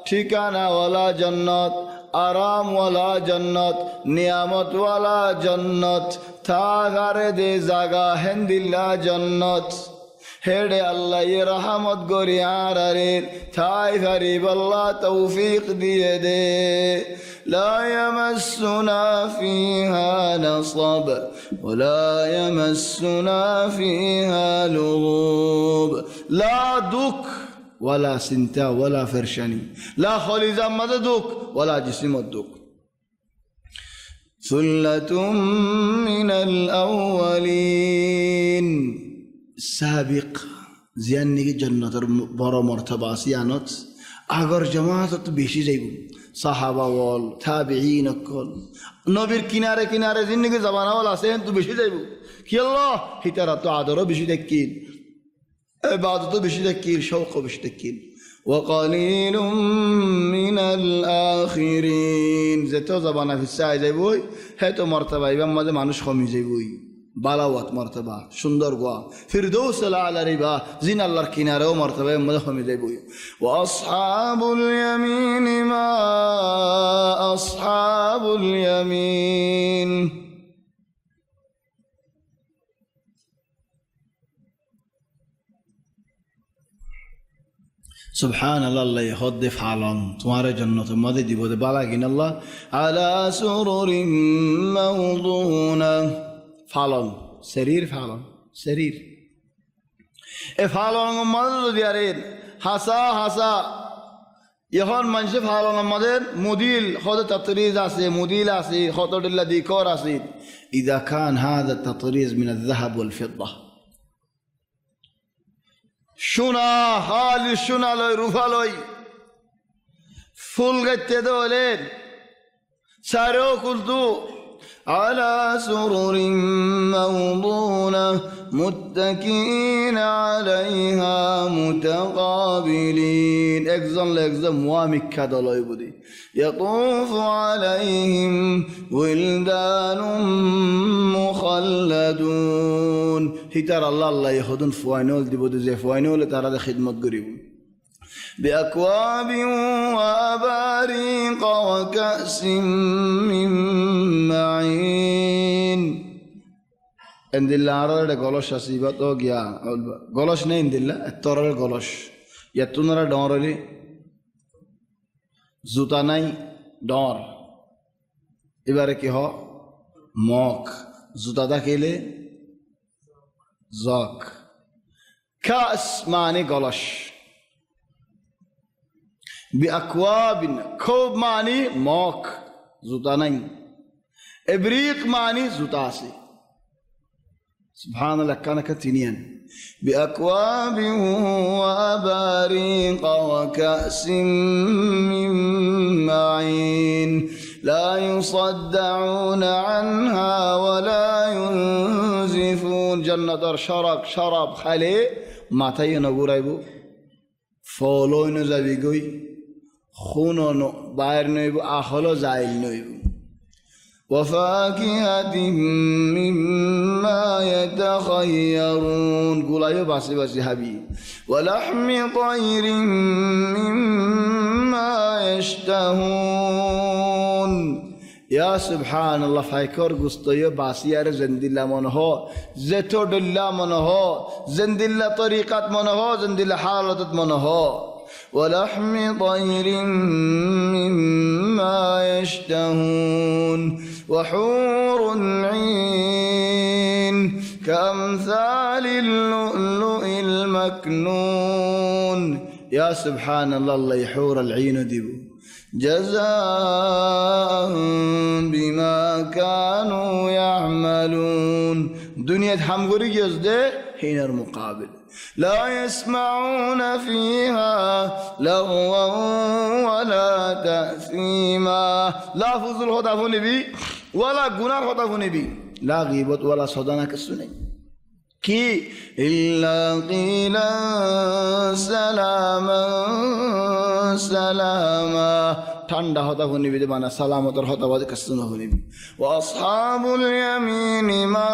ঠিকানা ওয়ালা জান্নাত আরাম ওয়ালা জান্নাত নিয়ামত ওয়ালা জান্নাত থাকারে দে জাগা হেন্দিল্লা জান্নাত হেডে আল্লাহ রহমত গরিয়ার রে থাই ফারিব আল্লাহ তৌফিক দিয়ে দে لا يمسنا فيها نصب ولا يمسنا فيها لغوب لا دك ولا سنتا ولا فرشاني لا خليزة مددك ولا جسم الدك ثلة من الأولين সাবিক জিয়ান নিকি জান্নাতের বড় মর্তবা সিয়ানত আগর জামাত বেশি যাইব সাহাবা ওয়াল তাবিঈন কল নবীর কিনারে কিনারে জিন্দেগি জামানা ওয়াল আছে তো বেশি যাইব কি আল্লাহ হিতারা তো আদরও বেশি দেখিন ইবাদতও বেশি দেখিন শৌকও বেশি দেখিন وقليل من الآخرين যেত জামানা ফিসাই যাইব হেতো মর্তবা ইবাম মাঝে মানুষ কমি যাইবই বালাওয়াত মর্তবা সুন্দর গোয়া ফিরদৌস আলা রিবা জিন আল্লাহর কিনারেও মর্তবা মধ্যে কমে যাইব ওয়া আসহাবুল ইয়ামিন মা আসহাবুল ইয়ামিন سبحان الله الله يهد فعلان تمہارے جنت مدد دی بودے بالا گین اللہ على سرر موضونة فعلان سرير فعلان سرير فعلان مدد دیارین হাসা হাসা এখন মানুষে ভালো আমাদের মুদিল হদ তাতরিজ আছে মুদিল আছে হতডিল্লা দিকর আছে ইদা খান হাদা তাতরিজ মিন الذهب والفضة সোনা হাল সোনা লয় রূপা লয় ফুল গাইতে দলেন সারো কুলতু على سرر موضونة متكئين عليها متقابلين একজন একজন মুআমিকা দলই বুদি يطوف عليهم ولدان مخلدون হিতার আল্লাহ আল্লাহ ইহুদুন ফাইনাল দিব যে ফাইনালে তারা খিদমত করিব بأكواب وأباريق وكأس من معين عند الله عرض غلوش أسيبات أو جيا غلوش نه عند الله التورل غلوش يتونرا دورلي زوتاناي دور إبارة كه موك زوتا كيله زاك كأس معنى غلوش بأكواب كوب معني موك زوتانين إبريق معني زوتاسي سبحان الله كان كتنين بأكواب وأباريق وكأس من معين لا يصدعون عنها ولا ينزفون جنة شراب خالي ما تينا غرايبو فولوين زبيغوي خونو باير نويبو آخلو زايل نويبو وفاكهة مما يتخيرون قول أيوة باسي حبيب ولحم طير مما يشتهون يا سبحان الله فايكور قصتي باسيار زندلا منه زيتو دلا منه زندلا طريقات منه زندلا حالات منه ولحم طير مما يشتهون وحور عين كأمثال اللؤلؤ المكنون يا سبحان الله الله يحور العين ديبو جزاء بما كانوا يعملون دنيا حمغوري جزده حين المقابل لا يسمعون فيها لغوا ولا تأثيما لا فضل خطف نبي ولا گناه خطف نبي لا غيبت ولا صدنا كسني كي إلا قيلا سلاما سلاما ঠান্ডা হতা হনিবি মানে সালামতের হতাবাদে কষ্ট হনিবি ওয়াসহাবুল ইয়ামিন মা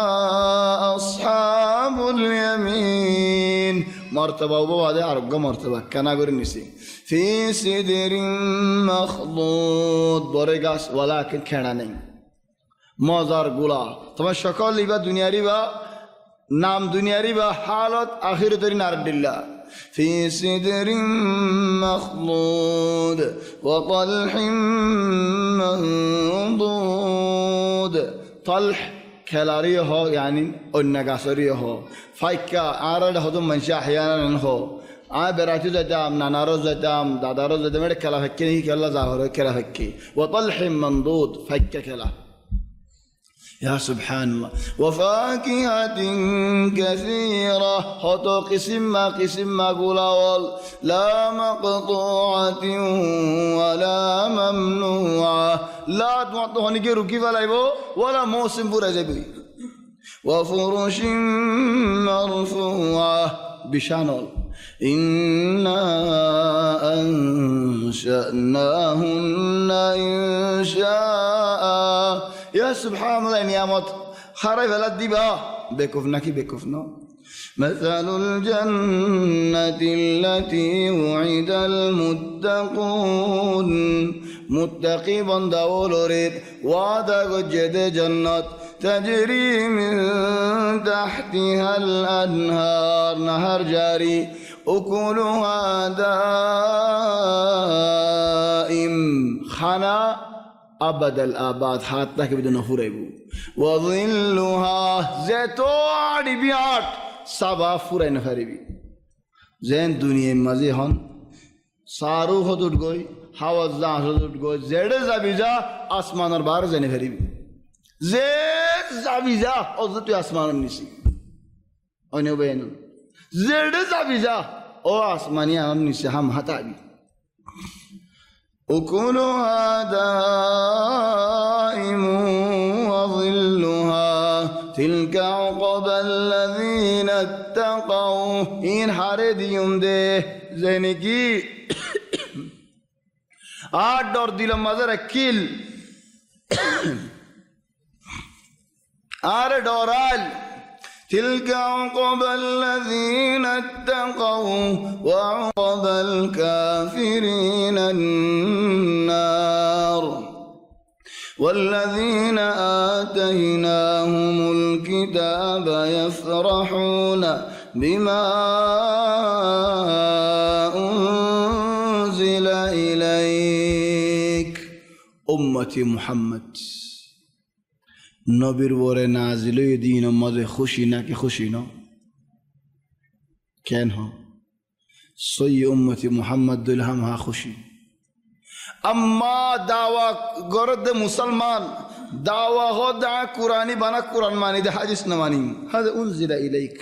আসহাবুল ইয়ামিন মারতবা বাদে আরোগ্য মারতবা কেনা করে নিছি ফি সিদরিন মখদুদ বড় গাছ ওয়ালাকিন খেড়া নেই মজার গুলা তোমার সকল ইবা দুনিয়ারি বা নাম দুনিয়ারি বা হালত আখিরাতের নারদিল্লা في سدر مخضود وطلح منضود طلح كلاريه هو يعني النجاسريه هو فايكا عارض هذا منشأ أحيانا هو براتي زدام نانارو زدام دادارو زدام هذا كلا فكني كلا ظاهر كلا فكي وطلح منضود فايكا كلا يا سبحان الله وفاكهة كثيرة هتو قسم ما قولوا لا مقطوعة ولا ممنوعة لا توقع هنيك ركي فلايبو ولا موسم فرزبي وفرش مرفوعة بشانول إنا أنشأناهن إنشاء يا سبحان الله نعمت خريف الدبا بكفنا كي بكفنا مثل الجنة التي وعد المتقون متقي بندول ريد وعدا جد جنة تجري من تحتها الأنهار نهر جاري أكلها دائم خنا أبد الآباد حتى كبدنا فريبو وظلها زيتو عدي بيات سبا فرين فريبي যেন দুনিয়ার মাঝে হন সারু হদুট গই হাওয়াজ যা হদুট গই জেডে যাবি যা আসমানের বার জেনে ফেরিবি যে যাবি যা অজ তুই আসমানের নিচে অন্য বেন জেডে যাবি যা ও আসমানি আমার নিচে হাম হাতাবি أكلها دائم وظلها تلك عقبى الذين اتقوا إن حرد يوم ده زينكي دور دلم مزر كيل دورال تلك عقبى الذين اتقوا وعقبى الكافرين النار والذين آتيناهم الكتاب يفرحون بما أنزل إليك أمتي محمد নবীর বরে নাজিল দিন মজে খুশি নাকি খুশি ন কেন হ সই উম্মতি মুহাম্মদুল হাম হা খুশি আম্মা দাওয়া গরদ মুসলমান দাওয়া হ দা কুরআনি বানা কুরআন মানি দে হাদিস না মানি হাদা উনজিলা ইলাইক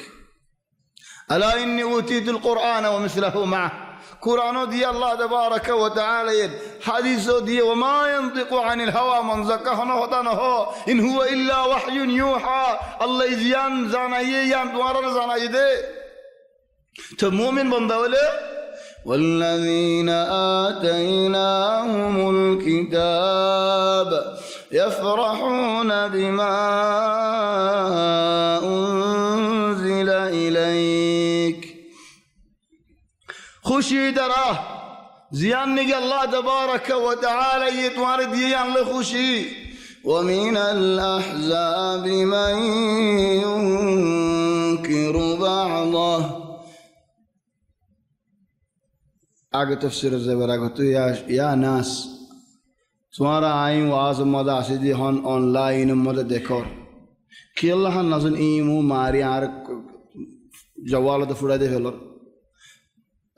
আলা ইন্নী উতিতুল কুরআন ওয়া মিসলহু মা কুরআন দিয়ে আল্লাহ তাবারাকা ওয়া তাআলা হাদিস দিয়ে ওমা ইয়ানতিকু আনিল হাওয়া মান যাকাহনা হতা না হো ইন হুয়া ইল্লা ওয়াহয়ুন ইউহা আল্লাহ জিয়ান জানাইয়ে ইয়ান তোমার জানাই দে তো মুমিন বান্দা বলে والذين آتيناهم الكتاب يفرحون بما أنزل إليك খুশি দ্বারা জিয়ান নিগে আল্লাহ তাবারাকা ওয়া তাআলা ये तुम्हारे दिए अल्लाह खुशी ومن الأحزاب من ينكر بعضه आगे तफसीर ज़बरा को तो या नास तुम्हारा आई वाज मदा आसिदी हन ऑनलाइन मदा देखो कि अल्लाह नजन ईमु मारी आर जवाल तो फुड़ा दे फेलो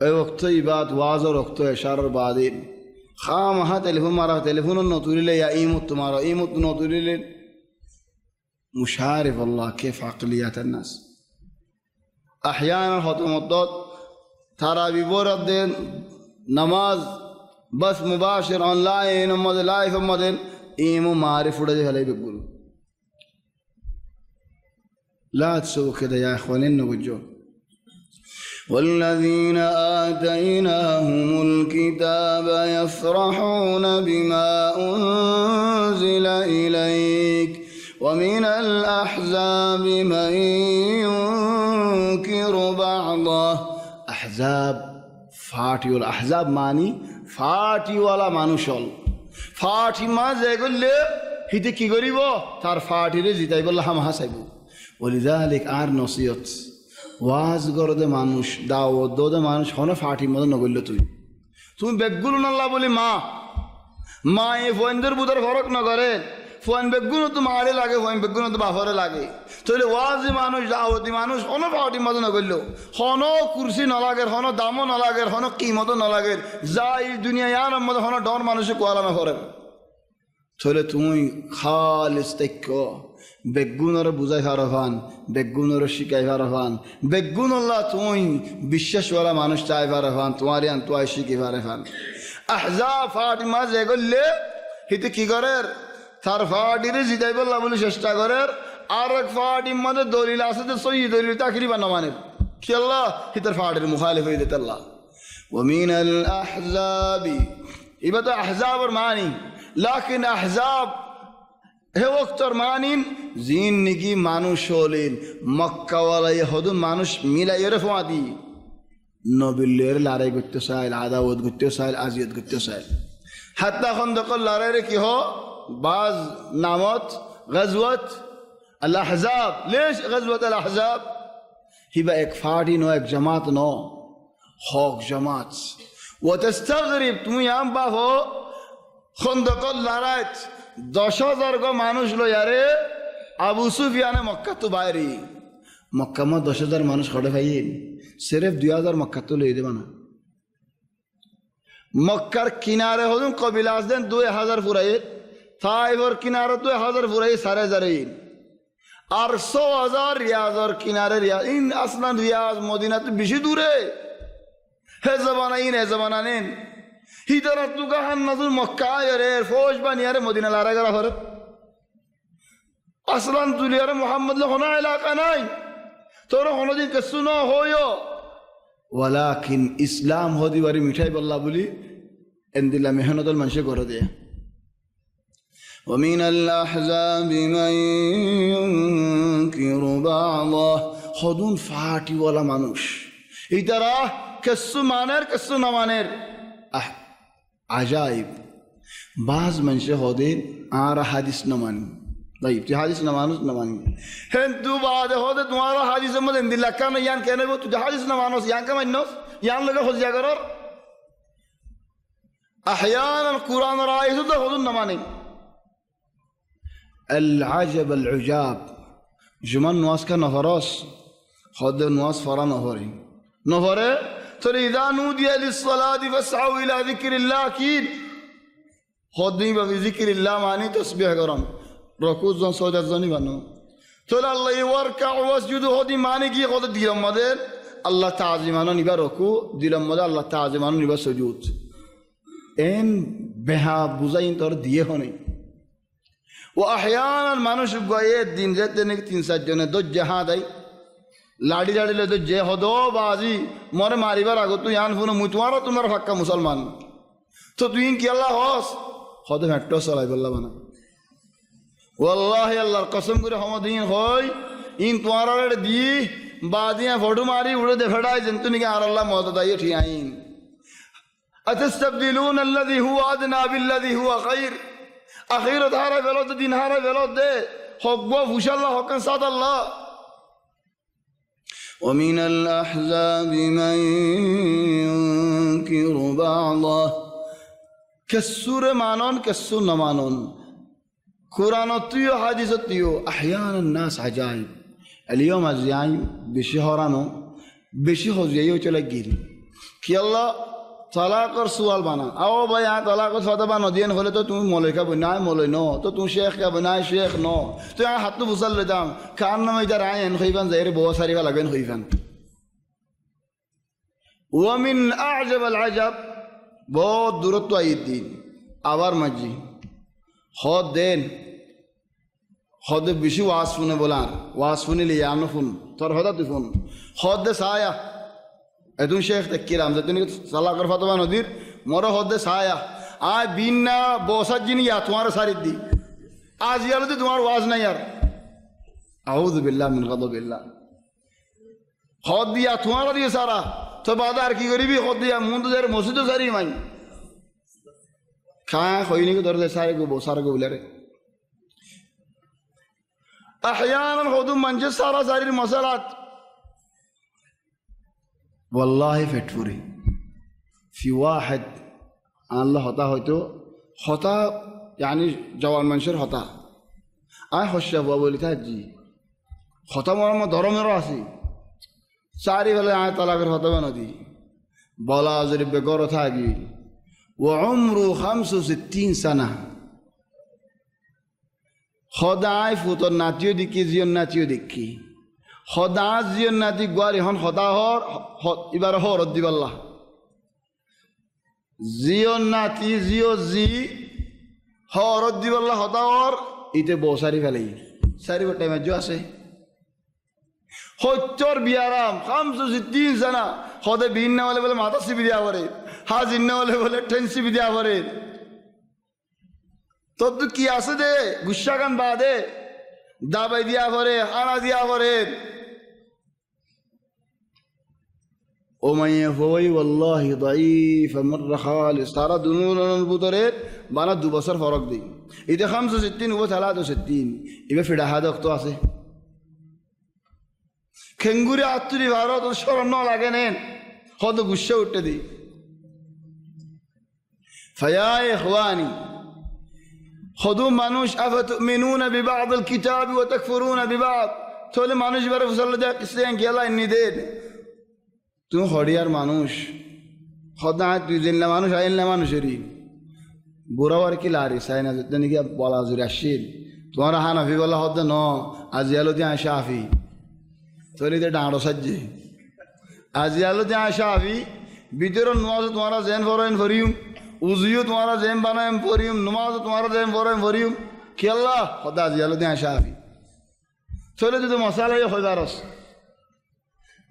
ए वक्त ई बात वाज और वक्त इशारा बादी खाम हा टेलीफोन न तुरिले या ईमु तुम्हारा ईमु न तुरिले मुशारिफ अल्लाह كيف عقليات الناس احيانا خطو مدد تراوی ورد دین نماز بس مباشر آنلاین مد لائف مدن ایمو معرف ورد هلی بقول لا تسووا كده يا اخوانين نوجو والذين آتيناهم الكتاب يفرحون بما أنزل إليك ومن الأحزاب من ينكر بعضه আহজাব ফাটি ওলা আহজাব মানি ফাটিওয়ালা মানুষ হল ফাটি মা যে করলে হিতে কি করিব তার ফাটিরে জিতাই বললে হাম হাসাইব ওলিজালিক আর নসিহত ওয়াজ গরদে মানুষ দাওয়াত দোদে মানুষ হনে ফাটি মতো নগরলে তুমি বেগুলো নাল্লা বলি মা এ ফোনদের বুধার ফরক না করে ফোন বেগুনো তো মারে লাগে ফোন বেগুনো তো বাফরে লাগে তাহলে ওয়াজি মানুষ দাওয়াতি মানুষ হন ফাটি মতো না করলো হন কুরসি না লাগে হন দামও না লাগে হন কিমতও না লাগে যা এই দুনিয়া ইয়ার মধ্যে হন ডর মানুষে কোয়ালা না করে তাহলে তুমি খালিস তেক্য বেগুনরে বুঝাই ফারফান বেগুনরে শিখাই ফারফান বেগুন আল্লাহ তুমি বিশ্বাসওয়ালা মানুষ চাই ফারফান তোমার আন তো শিখি ফারফান আহজাব ফাতিমা যে করলে হিতে কি করে তার ফাটিরে জিতাই বললা বলে চেষ্টা করে আর এক ফাটির মধ্যে দলিল আছে তো সহি দলিল তাকরিবা না মানে কি আল্লাহ হিতার ফাটির মুখালিফ হয়ে দিতে আল্লাহ ومن الأحزاب يبقى أحزاب المعني لكن أحزاب হে ওক্তর মানিন জিন নিকি মানুষ হলেন মক্কাওয়ালা ইহুদুন মানুষ মিলাইরে ফোয়াদি নবিলের লড়াই করতে চাইল আদাওয়াত করতে চাইল আজিয়ত করতে চাইল হাত্তা খন্দকর লড়াইরে কি হো বাজ নামত গজওয়াত আল-আহজাব ليش غزوة الأحزاب হিবা এক ফাটি নো এক জামাত নো হক জামাত وتستغرب তুমি আম বাহো খন্দকর লড়াইত 10,000 গো মানুষ লয়ারে আবু সুফিয়ানে মক্কা তো বাইরে মক্কা মা 10,000 মানুষ খড়ে পাইয়েন সিরেফ 2,000 মক্কা তো লই দেবা না মক্কার কিনারে হদুন কবিলাস দেন 2,000 ফুরাই তাইবর কিনারে 2,000 ফুরাই 4,500 আর 100,000 রিয়াজর কিনারে রিয়াজ ইন আসলান রিয়াজ মদিনা তো বেশি দূরে হে জবানা ইন হে জবানা নেন হিদারা তুগা হান্নাজুল মক্কা রে ফৌজ বানিয়ারে মদিনা লারা গরা হরে আসলান দুলিয়ারে মোহাম্মদ হনা এলাকা নাই তোর হনদিন কিছু ন হইও ওয়ালাকিন ইসলাম হদি বারি মিঠাই বল্লা বলি এন্দিলা মেহনতল মানুষে করে দেয় ومن الأحزاب من ينكر بعضه خدون فاٹی والا মানুষ এই তারা কিছু মানের কিছু না মানের আজাইব বাজ মানুষে হদিন আর হাদিস না মানি طيب تي حديث نمانوس نماني هندو بعد هذا تمہارا حدیث مد اندل لکا نہ یان کہنے وہ تو حدیث نمانوس یان کا منوس یان لگا خود جا کرو احيانا القران رائز تو خود نمانی العجب العجاب جمن نواس کا نفراس خود نواس فرا نفري نفره تو اذا نودي للصلاه فاسعوا الى ذكر الله اكيد خود بذكر الله معنی تسبیح کرم رکوع زن سجده زنی بنو تو الله يوركع واسجد هدي معنی کی خود دیلم مده الله تعظیمانه نیبا رکوع دیلم مده الله تعظیمانه نیبا سجود این بها بوزاین طور دیه هنی و احیانا মানুষ গয়ে দিন যেতে নাকি 3-4 জনে দো জেহাদ আই লাড়ি লাড়িলে তো যে হদো বাজি মরে মারিবার আগত তুই আন ফুনো মুতওয়ারা তোমার ফাক্কা মুসলমান তো তুই কি আল্লাহ হস হদো মেট্রো চলাই বললা বানা والله আল্লাহর কসম করে হামদিন হই ইন তোমার রে দি বাদিয়া ফটো মারি উড়ে দে ফড়াই জেন তুই কি আর আল্লাহ মত দাই ঠিয়াইন আতস্তাবদিলুন الذي هو ادنى بالذي هو خير আখিরাত হারা গেল তো দিন হারা গেল দে হকব ফুশাল্লাহ হকন সাদ আল্লাহ ومن الاحزاب من ينكر بعضه كسر مانون كسر نمانون قرآن تيو حديث تيو أحيانا الناس عجائب اليوم الزعيم بشهرانو بشهر زيو تلاقيري كي الله طلاق سوال بنا أو بيا طلاق فتا بنا دين خلته تم ملكة بناء ملك نو تو تم شيخ کا بناء شيخ نو تو यहाँ हाथ तो बुसल लेता हूँ कान में इधर आए हैं खैबन ज़ाहिर बहुत सारी का लगन खैबन ومن أعجب العجب बहुत दूरत तो आई थी आवार मजी خود دين خود بيشي واسفونه بولار واسفوني لي يانفون تر هذا تفون خود سايا ادون شيخ تكيرام زتني صلاه كر فتوى ندير مره خود سايا آ بينا بوسات جني يا تمہارا ساری دی آج يالو تو تمہارا واز نہ یار اعوذ بالله من غضب الله خود دیا تمہارا دی سارا تو بادار کی غریبی خود دیا مون تو در مسجد ساری مائی کھایا کوئی نہیں کو درد سارے کو بہت سارے کو بولے رہے احیانا خود منجز سارا ساری مسئلات والله فتفوري في واحد الله خطا هيتو خطا يعني جوان منشر خطا آي خشب بابولي تاجي خطا ما درم راسي ساري ولا آي طلاق خطا بنادي بالا ضرب بقرة تاجي وعمره 65 سنة خدای فوتر ناتیو دیکی زیون ناتیو دیکی خدا زیون ناتی گواری هن خدا هر ایباره هر ردی بالله زیون ناتی زیو زی هر ردی بالله خدا هر ایته بوساری فلی ساری وقت میں جو آسه خودتر بیارم 65 سنة خدا بین نواله بله ماتا سی بیدیا وره হাজির না হলে বলে টেন্সি বিদ্যা করে তব তো কি আছে দে গুসা গান বাদে দাবাই দিয়া করে আনা দিয়া করে ও মাইয়া হই والله ضعيف مر خالص তারা দুনুনের ভিতরে বানা 2 বছর ফরক দেই এটা 65 ও 63 ইবে ফিডা হাদক তো আছে খেঙ্গুরি আত্রি ভারত শরণ লাগে নেন কত গুসা উঠতে দেই فيا إخواني خذوا منوش أفتؤمنون ببعض الكتاب وتكفرون ببعض তাহলে মানুষ এবারে ফুসালে দেখ গেলা নিদের তুমি হরিয়ার মানুষ হদা তুই জেনলা মানুষ আইনলা মানুষেরই বুড়াবার কি লারি চাই না যেতে নাকি বলা জুড়ে আসছিল তোমার হানাফি বলা হতে ন আজি আলো দিয়ে আসা আফি তোর ডাঁড়ো সাজছে আজি আলো দিয়ে আসা আফি ভিতরে নমাজ তোমারা জেন ফরেন ফরিউম উজুও তোমারা জেম বানাম ফরিউম নমাজ তোমারা জেম ফরেন ফরিউম খেলা হতে আজি আলো দিয়ে আসা আফি তোলে তুই মশালাইও হজারস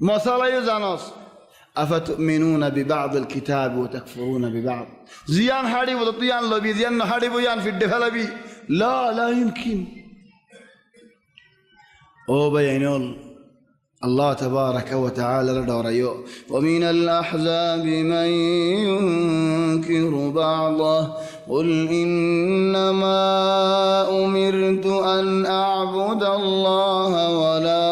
মশালাইও জানস أفتؤمنون ببعض الكتاب وتكفرون ببعض زيان هاري وتطيان لبي زيان هاري بيان في الدفلبي لا يمكن أو بينول الله تبارك وتعالى لدوريو ومن الأحزاب من ينكر بعضه قل إنما أمرت أن أعبد الله ولا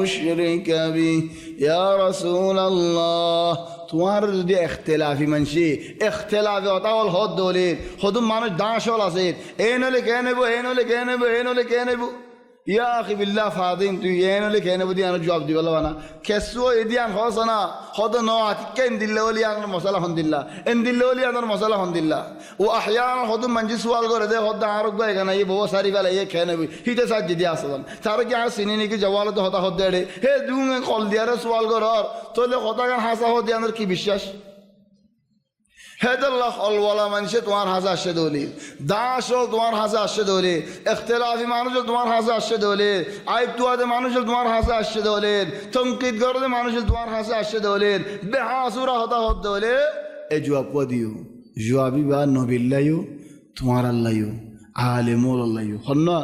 أشرك به يا رسول الله তোমার যদি এখতেলাফি মানসি এখতেলাফি অতাওয়াল হদ দলিল হদুম মানুষ দাঁশল আছে এই নলে কে নেব এই নলে কে নেব এই নলে কে নেব ইয়া আখি বিল্লাহ ফাদিম তুই এই নলে কে নেব দিয়ে জবাব দিব না কেসু এদিয়ান হসনা হদ ন আতিকে দিল্লা ওলি আনার মশলা হন দিল্লা এন দিল্লা ওলি আনার মশলা হন দিল্লা ও আহয়ান হদুম মানজি সুয়াল করে দে হদ আরক গায় গানা এই বহু সারি বেলা এই কে নেব হিতে সাজ দি আসলাম তার কি আর সিনি নাকি জওয়াল তো হতা হদ দে হে দুমে কল দিয়ারে সুয়াল কর তোলে কথা গান হাসা হদ আনার কি বিশ্বাস হেদাল্লাহ অলওয়ালা মানুষে তোমার হাজা আসে দলি দাস তোমার হাজা আসে দলি এখতেলাফি মানুষ তোমার হাজা আসে দলি আইব তুয়াদে মানুষ তোমার হাজা আসে দলি তঙ্কিত গরদে মানুষ তোমার হাজা আসে দলি বেহাসুরা হতা হত দলি এ জবাব দিও জবাবি বা নবিল্লাইও তোমার আল্লাহও আলেমুল আল্লাহও হন্না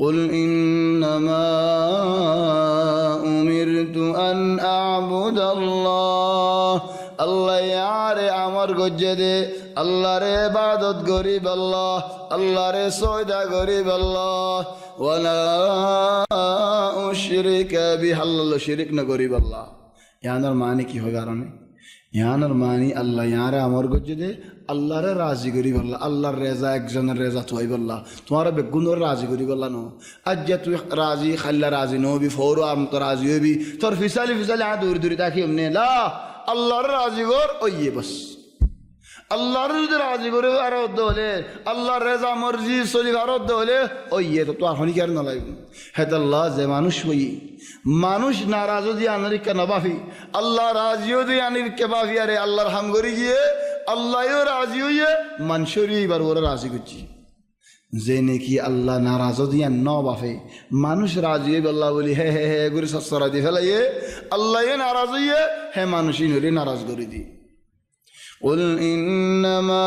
قل إنما أمرت أن أعبد الله আল্লাহ ইয়ারে আমার গজ্জে দে আল্লাহরে ইবাদত গরিব আল্লাহ আল্লাহরে সয়দা গরিব আল্লাহ ওয়ালা উশরিকা বিহি আল্লাহ শিরক না গরিব আল্লাহ ইয়ানার মানে কি হয় কারণে ইয়ানার মানে আল্লাহ ইয়ারে আমার গজ্জে দে আল্লাহরে রাজি গরিব আল্লাহ আল্লাহর রেজা একজনের রেজা তো হইব আল্লাহ তোমার বেগুনের রাজি গরিব আল্লাহ নো আজ যে তুই রাজি খাল্লা রাজি নবি ফৌর আম তো রাজি হবি তোর ফিসালি দূর দূরে তাকি এমনি লা আল্লাহর রাজি কর ওইয়ে বস আল্লাহর যদি রাজি করে আরত হলে আল্লাহর রেজা মর্জি চলি আরত হলে ওইয়ে তো আর হনি কেন লাগবে হেতাল্লাহ যে মানুষ হই মানুষ নারাজ যদি আনারিকা নবাফি আল্লাহ রাজিও দিয়ে আনিরকে বাফি আরে আল্লাহর হাম করি গিয়ে আল্লাহও রাজি হইয়ে মানুষেরই এবার ওরা রাজি করছি যে নাকি আল্লাহ নারাজ দিয়া ন বাফে মানুষ রাজি হয়ে আল্লাহ বলি হে হে হে করে সচ্ছরা দিয়ে ফেলাইয়ে আল্লাহ নারাজ হইয়ে হে মানুষই নরে নারাজ করে দি قل إنما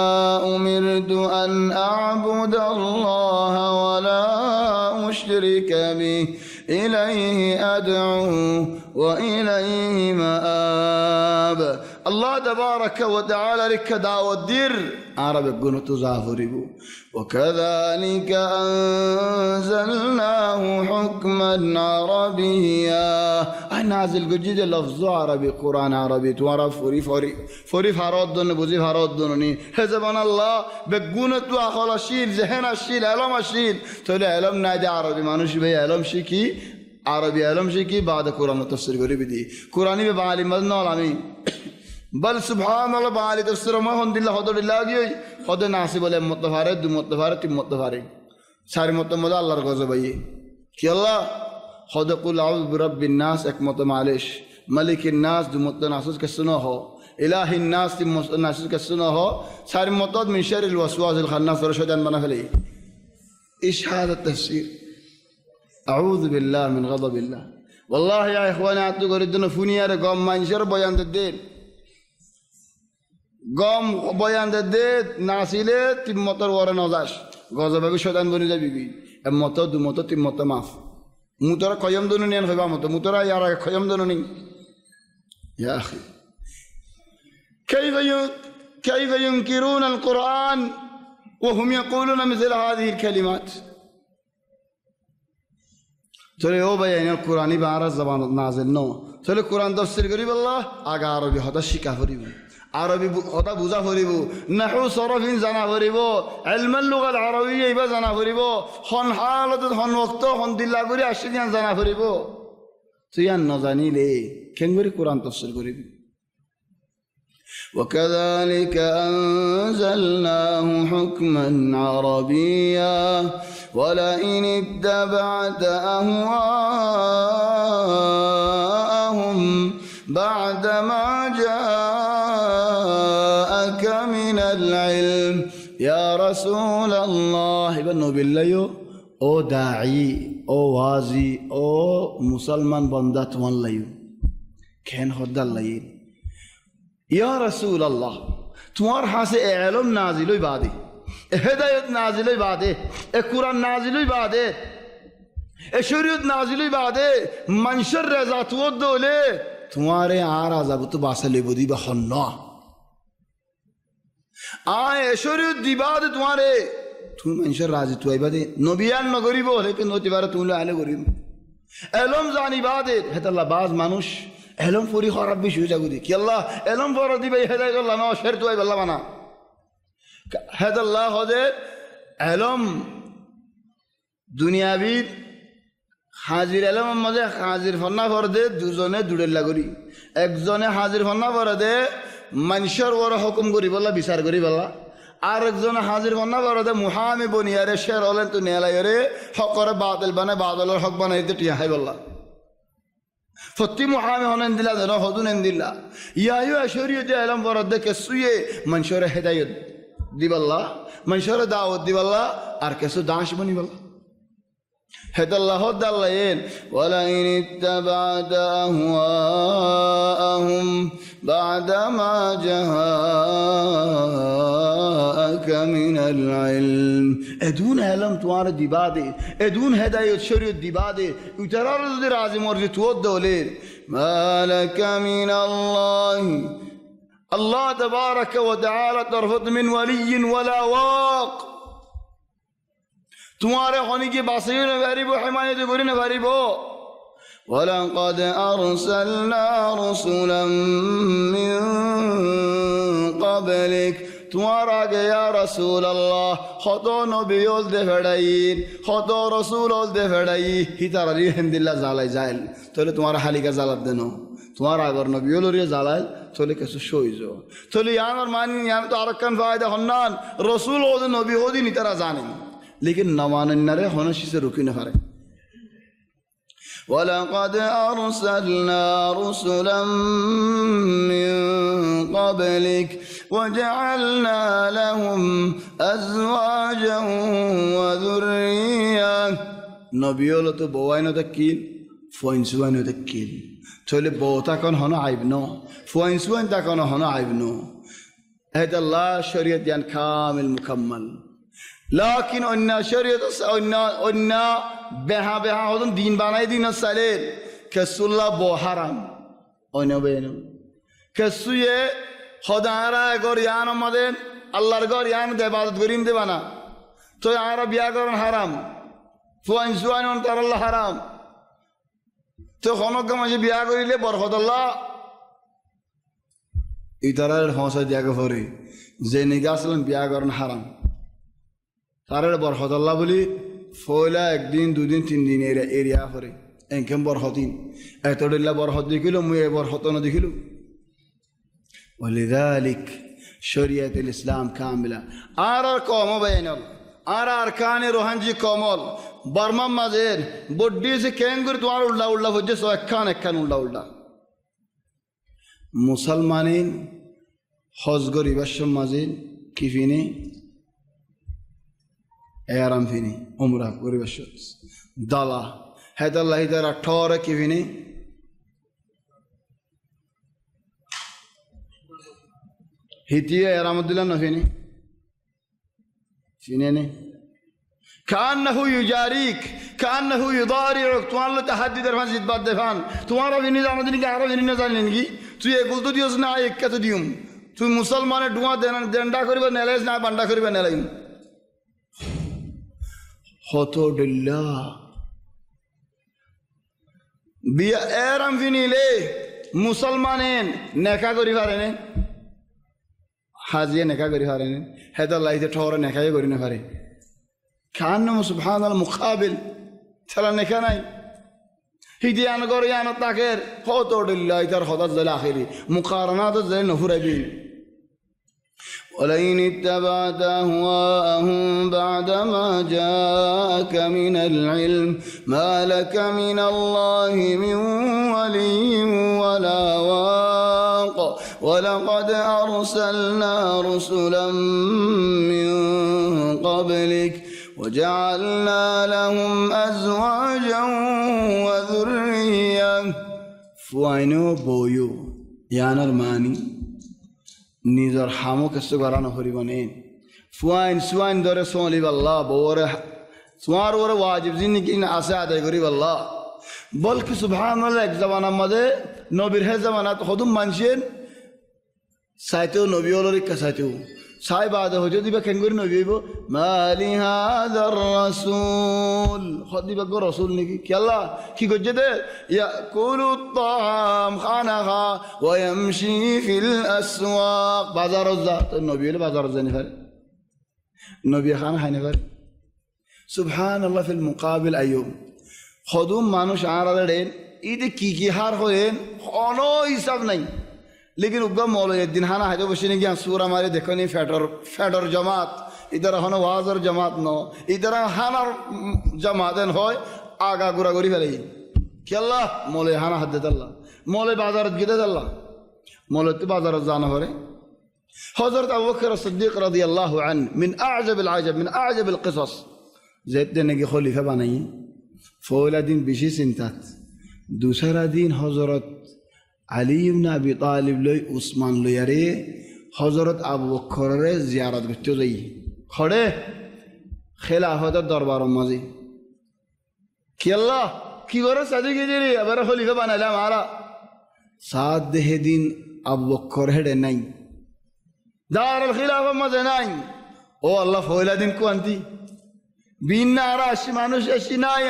أمرت أن أعبد الله ولا أشرك به إليه أدعو وإليه مآب الله تبارك وتعالى لك دعوة دير عرب قنوت زافربو وكذلك أنزلناه حكما عربيا نازل جديد لفظ عربي قرآن عربي توارا فري فراد دون بوزي فراد دونني حزبان الله بقنوت وأخل الشيل ذهن الشيل علم الشيل تولي علم نادي عربي مانوش بي علم شكي عربي علم شكي بعد قرآن تفسير قريب دي قرآني ببعالي مدنا العمين بل سبحان الله بعالي تفسير ما هون دلله خدر الله ديوي خدر ناسي بولي متفارد دو متفارد تم متفارد ساري متمد الله رغزة بيه كي الله خدر قل أعوذ برب الناس اك متمعلش ملك الناس دو متناسوس كسنو هو إله الناس دو متناسوس كسنو هو ساري متد من شر الوسواس الخناس ورشدان بنا فليه إيش هذا التفسير أعوذ بالله من غضب الله والله يا إخواني عطو قردنا فنيار قوم منشر بيان الدين গম বয়ান দে নাসিলে তিন মতর ওরে নজাস গজবাবি শয়তান বনি যাবি কি এ মত দু মত তিন মত মাফ মুতরা কয়ম দনু নিয়ান হইবা মত মুতরা ইয়ার কয়ম দনু নি ইয়া আখি كيف ينكرون القرآن وهم يقولون مثل هذه الكلمات ترى هو بيان القرآن بعرض زبان نازل نو ترى القرآن تفسير قريب الله أجا عربي هذا شيء كافري আরবি কথা বুঝা ফুরিব নাহু সরফিন জানা ফুরিব ইলমুল লুগাল আরবিয়্যা ইবা জানা ফুরিব হন হালত হন ওয়াক্ত হন দিল্লা করে আসিয়ান জানা ফুরিব তুই আর নজানিলে কেন করে কোরআন তাফসীর করিবি وكذلك أنزلناه حكما عربيا ولئن اتبعت أهواءهم بعدما جاءك من العلم يا رسول الله النبي الله او داعي او وازي او مسلمان بندا تمن ليو كان خد الله یا رسول اللہ تمہار ہاں سے علم نازل ہوئی بادے ہدایت نازل ہوئی بادے قرآن نازل ہوئی بادے شریعت نازل ہوئی بادے منشر رضا تو دولے تمہارے آراز اب تو باسلے بودی بخنا آئے شریعت دی بادے تمہارے تم منشر رازی تو آئی بادے نبیان نگری بو لیکن نوتی بارے تم لے آلے گری علم زانی بادے ہے اللہ باز مانوش علم فوری خراب بھی شو جاگو دی کہ اللہ علم فورا دی بھئی ہدایت اللہ نو شرط وائی باللہ مانا ہد اللہ خودے علم دنیا بھی حاضر علم مجھے حاضر فنہ فردے دوزونے دوڑے لگوری ایک زونے حاضر فنہ فردے منشر ور حکم گری باللہ بیسار گری باللہ আর একজন হাজির বন্না বড়দে মুহামি বনিয়ারে শের হলেন তো নেলাইরে হক করে বাতিল বানায় বাতিলের হক বানাইতে টিয়া হাই বললা فتی محامي هون دلا ده هدون دلا يا يا شريعة علم ورد كسوية منشور هداية دي بالله منشور دعوة دي بالله أركسو داش بني بالله هذا الله هذا الله ولئن اتبعت أهواءهم بعدما جاءك من العلم ادون علم توار دي بعده ادون هداية شريعة دي بعده يترار دي رازي مرجي توود دولين ما لك من الله تبارك وتعالى ترفض من ولي ولا واق تمہارے ہونے کی باسیوں نے غریب و حمایت گری نے غریب ہو وَلَقَدْ أَرْسَلْنَا رُسُلًا مِّن قَبْلِكَ تمہارا گیا رسول اللہ خطو نبیول دے فڑائی خطو رسولول دے فڑائی ہی تارا ری ہند اللہ زالائی جائل تولے تمہارا حالی کا زالت دنو تمہارا اگر نبیول ری زالائل تولے کسو شوئی جو تولے یہاں اور مانی یہاں تو آرکن فائدہ خنان رسول ہو دے نبی ہو دی نہیں ترہ زانیں لیکن نوانن نرے ہونا شی سے رکی نہ کرے وَلَقَدْ أَرْسَلْنَا رُسُلًا مِّن قَبْلِكَ وَجَعَلْنَا لَهُمْ أَزْوَاجًا وَذُرِّيَّةً نبیولو تو بوائنو تکیل فوائنسوائنو تکیل تولے بوتا کن ہونا عیب نو فوائنسوائن تا کن ہونا عیب نو اہد اللہ شریعت یان کامل مکمل لكن أن شريعة أن بها هذون دين بناي دين السليل كسولة بو حرام أنا بينهم كسوية خدانا غوريان مدين الله غوريان ده بعد غورين ده بنا تو عرب يا غورن حرام فوين سوان أنتر الله حرام تو خانوك كم أجي بيا غوري لي برخد الله إترار الخمسة ديا غفوري زيني غاسلن بيا غورن حرام তারের বরকত আল্লাহ বলি ফয়লা একদিন দুদিন তিন দিন এরিয়া করে এনকেম বরকতিন এতদিল্লা বরকত দেখিল মুই এ বরকত না দেখিল ولذلك شريعة الإسلام كاملة আর কম বাইনাল আর আরকান রোহানজি কমল বর্মা মাঝের বড্ডি সে কেঙ্গুর তোমার উল্টা উল্টা হচ্ছে সো একখান উল্টা উল্টা মুসলমানিন হজ গরিবাস মাঝের কিফিনে ايرام فيني عمره قريب الشمس دالا هذا الله يدار أطهر كيفيني هتيه ايرام الدلنا نفيني فيني كأنه يجاريك كأنه يضارعك تمارل تحدي درفان زيد بعد دفان تمارا فيني زمان دني كعرب فيني نزال لينجي تو يقول تو ديوس نا يك كتو ديوم تو مسلمان دعاء دندا كريبا نلايس نا باندا كريبا نلايم خطو دلّا بيا ايرام فيني لي مسلمانين نكا كوري فارنه হাজিয়ে নেকা করি পারেন হেদার লাইতে ঠরে নেকাই করি না পারে খান সুবহান আল মুকাবিল ছাড়া নেকা নাই হিদি আন করে আন তাকের হত ডিল্লাই তার হদার জলে আখেরি মুকারনাত জলে নফুরাইবি ولئن اتبعت أهواءهم بعدما جاءك من العلم ما لك من الله من ولي ولا واق ولقد أرسلنا رسلا من قبلك وجعلنا لهم أزواجا وذرية فوينو بويو يا نرماني নিজের হামো কিছু করা নকরিব নে ফুয়াইন সুয়াইন ধরে সোলিব আল্লাহ বউরে সোয়ার ওরে ওয়াজিব জিন্দিগি আছে আদায় করিব আল্লাহ বলকি সুবহানাল্লাহ এক জামানার মধ্যে নবীর হে জামানাত হদুম মানছেন সাইতেও নবী অলরিকা সাইতেও সাই বাদে হজে দিবা কেন করে নবী হইব মালি হাদার রাসূল হদিবা গো রাসূল নাকি কি আল্লাহ কি করছে দে ইয়াকুলু তাআম খানাহা ওয়া ইয়ামশি ফিল আসওয়াক বাজার যা তো নবী হলে বাজার জানি পারে নবী খান খাইনে পারে সুবহানাল্লাহ ফিল মুকাবিল আইয়ুব হদুম মানুষ আরাদেন ইদে কি হার হয়েন কোনো হিসাব নাই लेकिन उगा मौल दिन हाना है बस नहीं गया सूर हमारे देखो नहीं फैटर जमात इधर हन वाजर जमात नो इधर हाना जमात हो आगा गुरा गुरी फैले कि अल्लाह मौले हाना हद अल्लाह मौले बाजार गिदे अल्लाह मौले तो बाजार जाना हो रहे हज़रत अबू बकर सिद्दीक़ रज़ी अल्लाह अन्हु min अअजब القصص ज़ैद ने की खलीफा बनाई फौला दिन बिशी सिंतात दूसरा दिन हज़रत আলী ইবনে আবি তালিব লই উসমান লইয়ারে হযরত আবু বকরের জিয়ারত করতে যাই খড়ে খেলাফতের দরবারের মাঝে কি আল্লাহ কি করে সাদিকে দিলি আবার খলিফা বানাইলাম আরা সাত দেহে দিন আবু বকর হেডে নাই দারুল খিলাফার মাঝে নাই ও আল্লাহ ফয়লা দিন কোয়ান্তি বিনা আর আসি মানুষ আসি নাই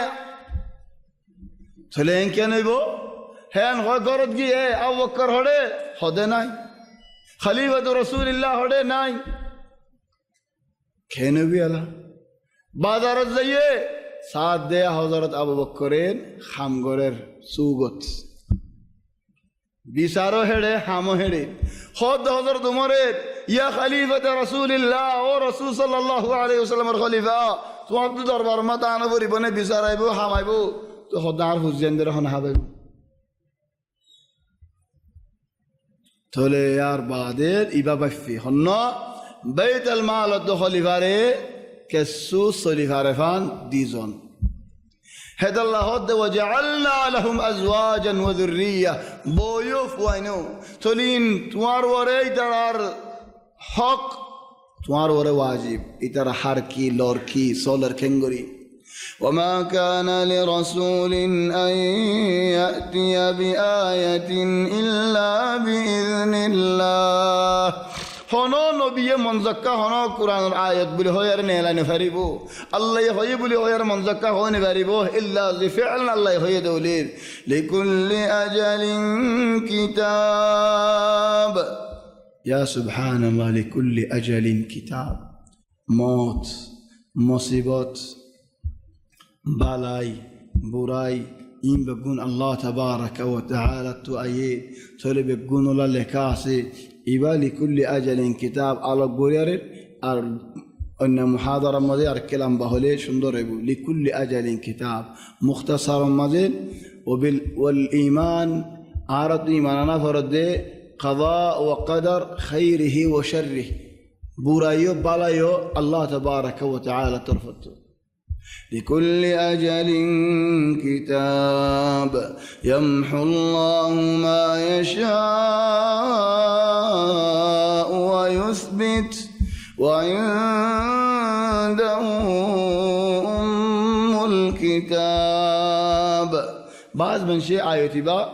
চলে কেন হইব হ্যাঁ হয় গরত গিয়ে আবু বকর হড়ে হদে নাই খলিফাতুর রাসূলুল্লাহ হড়ে নাই খেনবি আলা বাজারত যাইয়ে সাথ দে হযরত আবু বকরের খামগরের সুগত বিচারও হেড়ে হামও হেড়ে হদ হযরত উমরের ইয়া খলিফাতুর রাসূলুল্লাহ ও রাসূল সাল্লাল্লাহু আলাইহি ওয়াসাল্লামের খলিফা তোমার তো দরবার মত আনা পড়িব না বিচারাইব হামাইব তো হদার হুজেন্দের হন হাবাইব থলে আর বাদের ইবা বাফি হন্ন বাইতুল মাল তো খলিফারে কেসু খলিফারে ফান দিজন হেদাল্লাহ হদ ওয়াজআলনা লাহুম আজওয়াজান ওয়া যুররিয়া বয়ুফ ওয়াইনো থলিন তোমার ওরে ইতার হক তোমার ওরে ওয়াজিব ইতার হার কি লর কি সোলার খেঙ্গরি وما كان لرسول أن يأتي بآية إلا بإذن الله হনো নবিয়ে মনজাক্কা হনো কুরআনের আয়াত বলি হয়ার নেলা নেফারিব আল্লাহ হয়ে বলি হয়ার মনজাক্কা হয় নেফারিব ইল্লা যিফিল আল্লাহ হয়ে দৌলির লিকুল্লি আজালিন কিতাব ইয়া সুবহানাল্লাহ লিকুল্লি আজালিন কিতাব মত মুসিবত বালাই বুরাই ইম বেগুন আল্লাহ তাবারাকা ওয়া তাআলা তো আয়াত চলে বেগুন ওলা লেখা আছে ইবা লিকুল্লি আজালিন কিতাব আলোক বরিয়ারের আর অন্য মুহাদারার মধ্যে আর কেলাম বাহলে সুন্দর হইব লিকুল্লি আজালিন কিতাব মুখতাসার মাঝে ওয়াল ঈমান আরত ঈমানানা ফরদে কদা ওয়া কদর খাইরিহি ওয়া শাররিহি বুরাইও বালাইও আল্লাহ তাবারাকা ওয়া তাআলা তরফত لكل أجل كتاب يمحو الله ما يشاء ويثبت وعنده أم الكتاب بعض من شيء آياتي با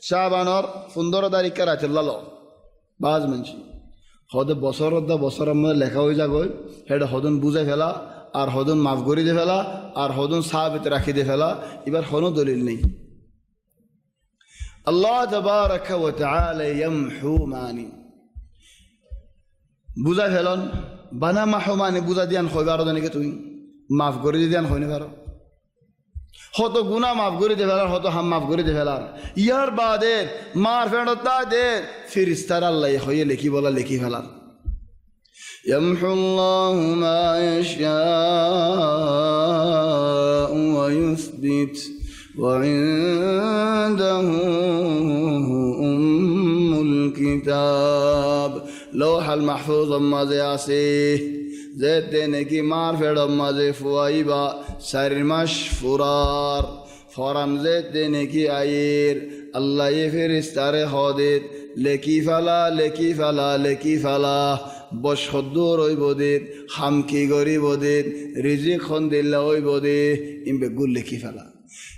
شعبانور فندور داري كرات الله بعض من شيء خود بصر دا بصر من لكاوي جاگوي هذا خودن بوزه فلا আর হদন মাফ করে দিয়ে ফেলা আর হদন সাহাবিত রাখি দিয়ে ফেলা এবার কোনো দলিল নেই আল্লাহ তাবারাকা ওয়া তাআলা ইয়ামহু মানি বুঝাই ফেলন বানা মাহো মানে বুঝা দিয়ান হয় পারো নাকি তুমি মাফ করে দিয়ান হয় না পারো হত গুণা মাফ করে দে ফেলার হত হাম মাফ করে দে ফেলার ইয়ার বাদে মার ফেরত তা দে ফিরিস্তার আল্লাহ হয়ে লেখি বলা লেখি ফেলার يمحو الله ما يشاء ويثبت وعنده أم الكتاب لوح المحفوظ مازه আসে যেতে নাকি মার ফেড় মাঝে ফুয়াইবা সারিমাস ফুরার ফরাম যেতে নাকি আয়ের আল্লাহ ফেরেশতারে হদে লেখি ফেলা লেখি ফেলা লেখি ফেলা বসদ্দুর হইব দে হামকি গরিব দে রিজিক খন দিল্লা হইব দে ইমবে গুল লেখি ফেলা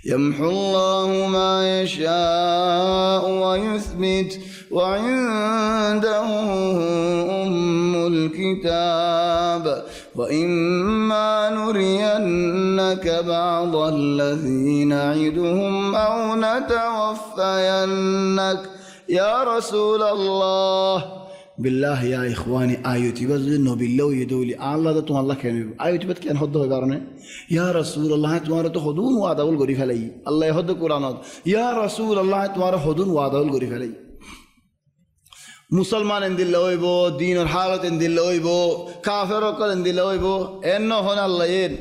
يمحو الله ما يشاء ويثبت وعنده أم الكتاب وإما نرينك بعض الذي نعدهم أو نتوفينك يا رسول الله بالله يا إخواني آيوتي بس نبي الله يدولي الله ده تم الله كامل آيوتي بس كان هده بارنه يا رسول الله تمہارا تو خدون وعدہ ول غریف علی الله يهد قرآن يا رسول الله تمہارا خدون وعدہ ول غریف علی মুসলমান এন্দিল হইব দ্বীনের হালত এন্দিল হইব কাফের কল এন্দিল হইব এন্ন হন আল্লাহ এর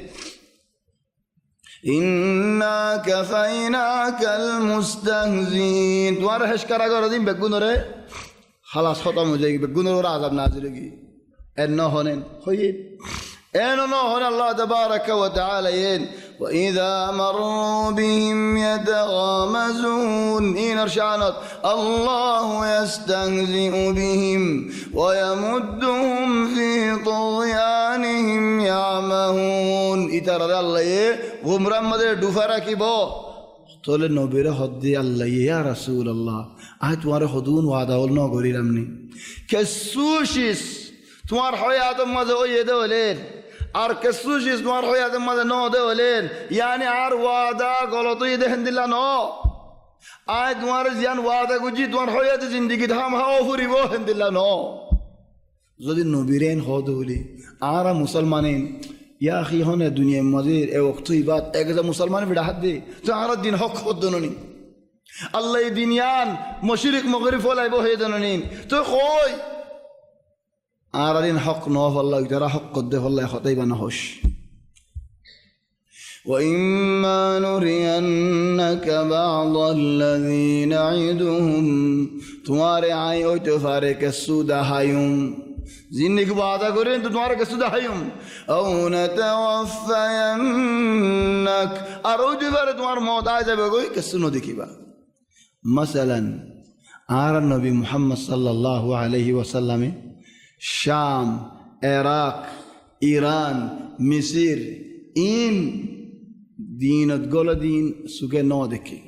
ইন্না কাফাইনাকাল মুস্তাহজিন তোমার হেশকারা করে দিন বেগুনরে খালাস খতম হয়ে যাবে বেগুনের আযাব নাজিল হই এন্ন হনেন হই এন্ন হন আল্লাহ তাবারাকা ওয়া তাআলা এন وإذا مروا بهم يتغامزون إن رشانت الله يستهزئ بهم ويمدهم في طغيانهم يعمهون إترى الله غمرا مدر دوفارا كيبو তোলে নবীর হদ্দি আল্লাহ ইয়া রাসূলুল্লাহ আয় তোমার হদুন ওয়াদা হল ন গরিলামনি কেসুশিস তোমার হায়াতের মাঝে ওই দে হলেন আর কেসুশিস তোমার হায়াতের মাঝে ন দে হলেন ইয়ানি আর ওয়াদা গলত ই দেখেন দিলা ন আয় তোমার জিয়ান ওয়াদা গুজি তোমার হায়াতে জিন্দেগি ধাম হাও ফুরিব হেন দিলা ন যদি নবীরেন হদ হলি আর মুসলমানেন يا أخي هنا الدنيا مدير أو طيبات أجد مسلمان في الحد تو على الدين حق خدنوني الله الدنيان مشرق مغرب ولا يبوه يدنونين تو خوي على الدين حق نوف الله ترى حق قده الله خطيبا نهوش وإما نرينك بعض الذين نعدهم تماري عيو تفارك السودة هايوم জিন্দেগি ওয়াদা করেন তো তোমার কাছে দাহাইম আও নাতাওয়াফায়ান্নাক আর ওই দিবারে তোমার মত আয় যাবে কই কিছু ন দেখিবা মাসালান আর নবী মুহাম্মদ সাল্লাল্লাহু আলাইহি ওয়াসাল্লামে শাম ইরাক ইরান মিসর ইন দীনত গলদিন সুকে ন দেখি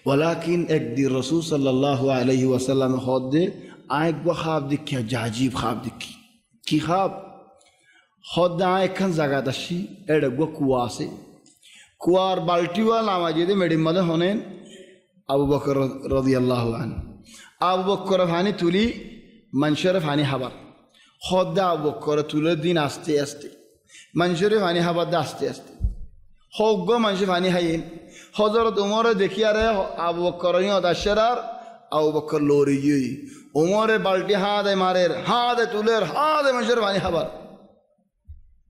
ولكن এক দি রাসূল সাল্লাল্লাহু আলাইহি ওয়াসাল্লাম হদে আয়েক গো খাব দেখি জাজিব খাব দেখি কি খাব হদা একখান জায়গা দাসি এড়ে গো কুয়া আছে কুয়ার বালটিওয়াল নামাজি দে মেডিম মধ্যে হনেন আবু বকর রাদিয়াল্লাহু আনহু আবু বকর ফানি তুলি মানুষের ফানি হাবার হদা আবু বকর তুলে দিন আস্তে আস্তে মানুষের ফানি হাবার দা আস্তে আস্তে হোক গো মানুষ ফানি হাইন হযরত উমর দেখি আরে আবু বকর দাশেরার আবু বকর লোরিয়ি উমরে বালটি হাদে মারের হাদে তুলের হাদে মানুষের পানি খাবার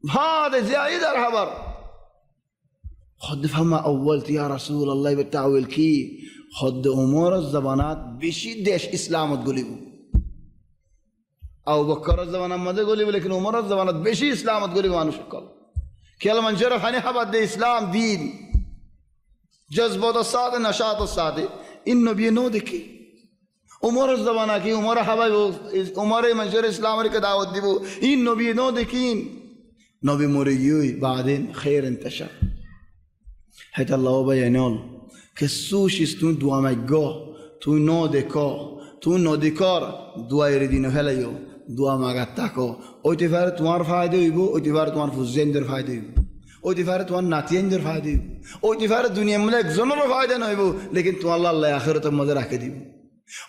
হাদে জায়দার খাবার খদ ফামা আউয়াল ইয়া রাসূলুল্লাহ বিতাউল কি খদ উমর জবানাত বেশি দেশ ইসলামত গলিব আবু বকর জবানাত মধ্যে গলিব लेकिन উমর জবানাত বেশি ইসলামত গলিব মানুষ কল খেল মানুষের পানি খাবার দে ইসলাম দিন জজবত সাদে নশাত সাদে ইন নবী নো দেখি উমর জবানা কি উমর হাবাইব উমরে মানুষের ইসলামের কে দাওয়াত দিব ইন নবী নো দেখিন নবী মরে গিয়ে বাদেন খের ইন্তশার হেত আল্লাহ বায়ানল কেসুশিস তুই দোয়া মাইগো তুই নো দেখো তুই নদী কর দোয়াইর দিন ফেলাইও দোয়া মাগাত তাকো ওইতে পারে তোমার ফায়দা হইব ওইতে পারে তোমার ফুজেনদের ফায়দা হইব ওইতে পারে তোমার নাতিয়েনদের ফায়দা হইব ওইতে পারে দুনিয়া মধ্যে একজনেরও ফায়দা নইব লেকিন তোমার আল্লাহ আখিরাতের মধ্যে রাখে দিব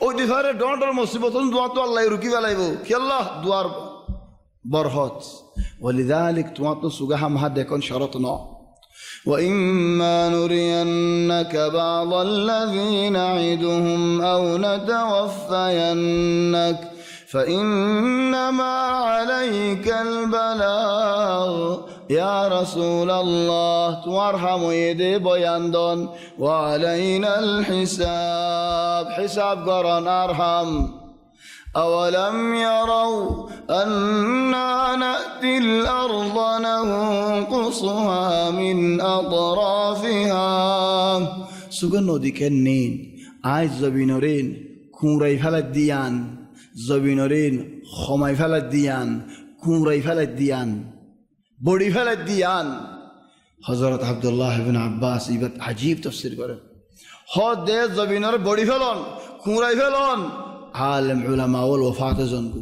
ওই দিফারে ডন্ডর মুসিবত দোয়া তো আল্লাহ রুকি ফেলাইব কি আল্লাহ দোয়ার বরহত ওয়ালিযালিক তোমার তো সুগাহা মাহা দেখুন শরত ন وإما نرينك بعض الذي نعدهم أو نتوفينك فإنما عليك البلاغ يا رسول الله ترحم يدي بياندون وعلينا الحساب حساب قرن أرحم أولم يروا أنا نأتي الأرض ننقصها من أطرافها سجن ديكنين عايز زبينورين كوري فلت ديان زبينورين خماي فلت ديان كوري فلت ديان بودي فلت ديان حضرت عبد الله بن عباس يبت عجيب تفسير করে হদ দে জবিনর বডি ফেলন কুরাই ফেলন عالم علماء والوفاة زنگو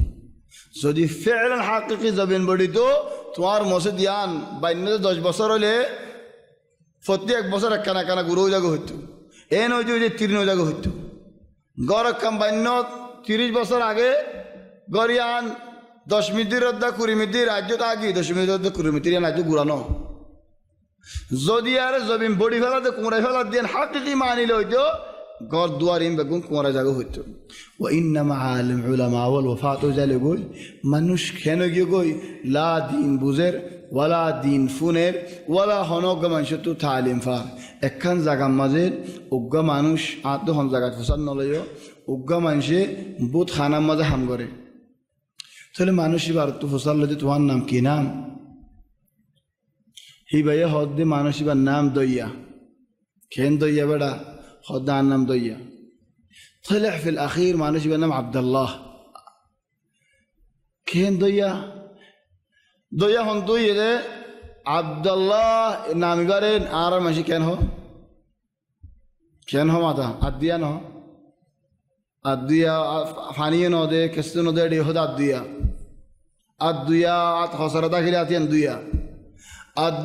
যদি فعلا حقيقي জবিন বডি তো তোমার মসজিদ ইয়ান বাইনে 10 বছর হলে প্রত্যেক বছর একখানা একখানা গুরু জাগো হইতো এন ওই যে 3 জাগো হইতো গর কাম বাইন 30 বছর আগে গরিয়ান 10 মিনিটের অর্ধা 20 মিনিটের রাজ্য তো আগে 10 মিনিটের অর্ধা 20 মিনিটের রাজ্য গুরানো যদি আর জবিন বডি ফেলাতে কুমড়াই ফেলা দেন হাকিকি মানিলে হইতো গর দুয়ারিম বেগুন কুমড়া জাগো হইতো ও ইন্নামা আলিম উলামা ওয়াল ওয়াফাতু জালে গই মানুষ কেন গিয়ে গই লা দিন বুঝের ওয়ালা দিন ফুনের ওয়ালা হনগ মানুষ তো তালিম ফার একখান জায়গা মাঝে উগ্গা মানুষ আত হন জায়গা ফসাদ নলয় উগ্গা মানুষে বুত খানার মাঝে হাম করে তাহলে মানুষ এবার তো ফসাল লইতে তোমার নাম কি নাম হি ভাইয়া হদ দে মানুষ এবার নাম দইয়া খেন দইয়া বেড়া হদ আর নাম দইয়া طلع في الأخير মানুষ এবার নাম আব্দুল্লাহ খেন দইয়া দইয়া হন তুই রে আব্দুল্লাহ নাম এবারে আর মাসি কেন মাতা আদিয়া ন আদিয়া ফানিয়ে ন দে কেসে ন দে হদ আদিয়া আত হসরতা খিলে আতিয়ান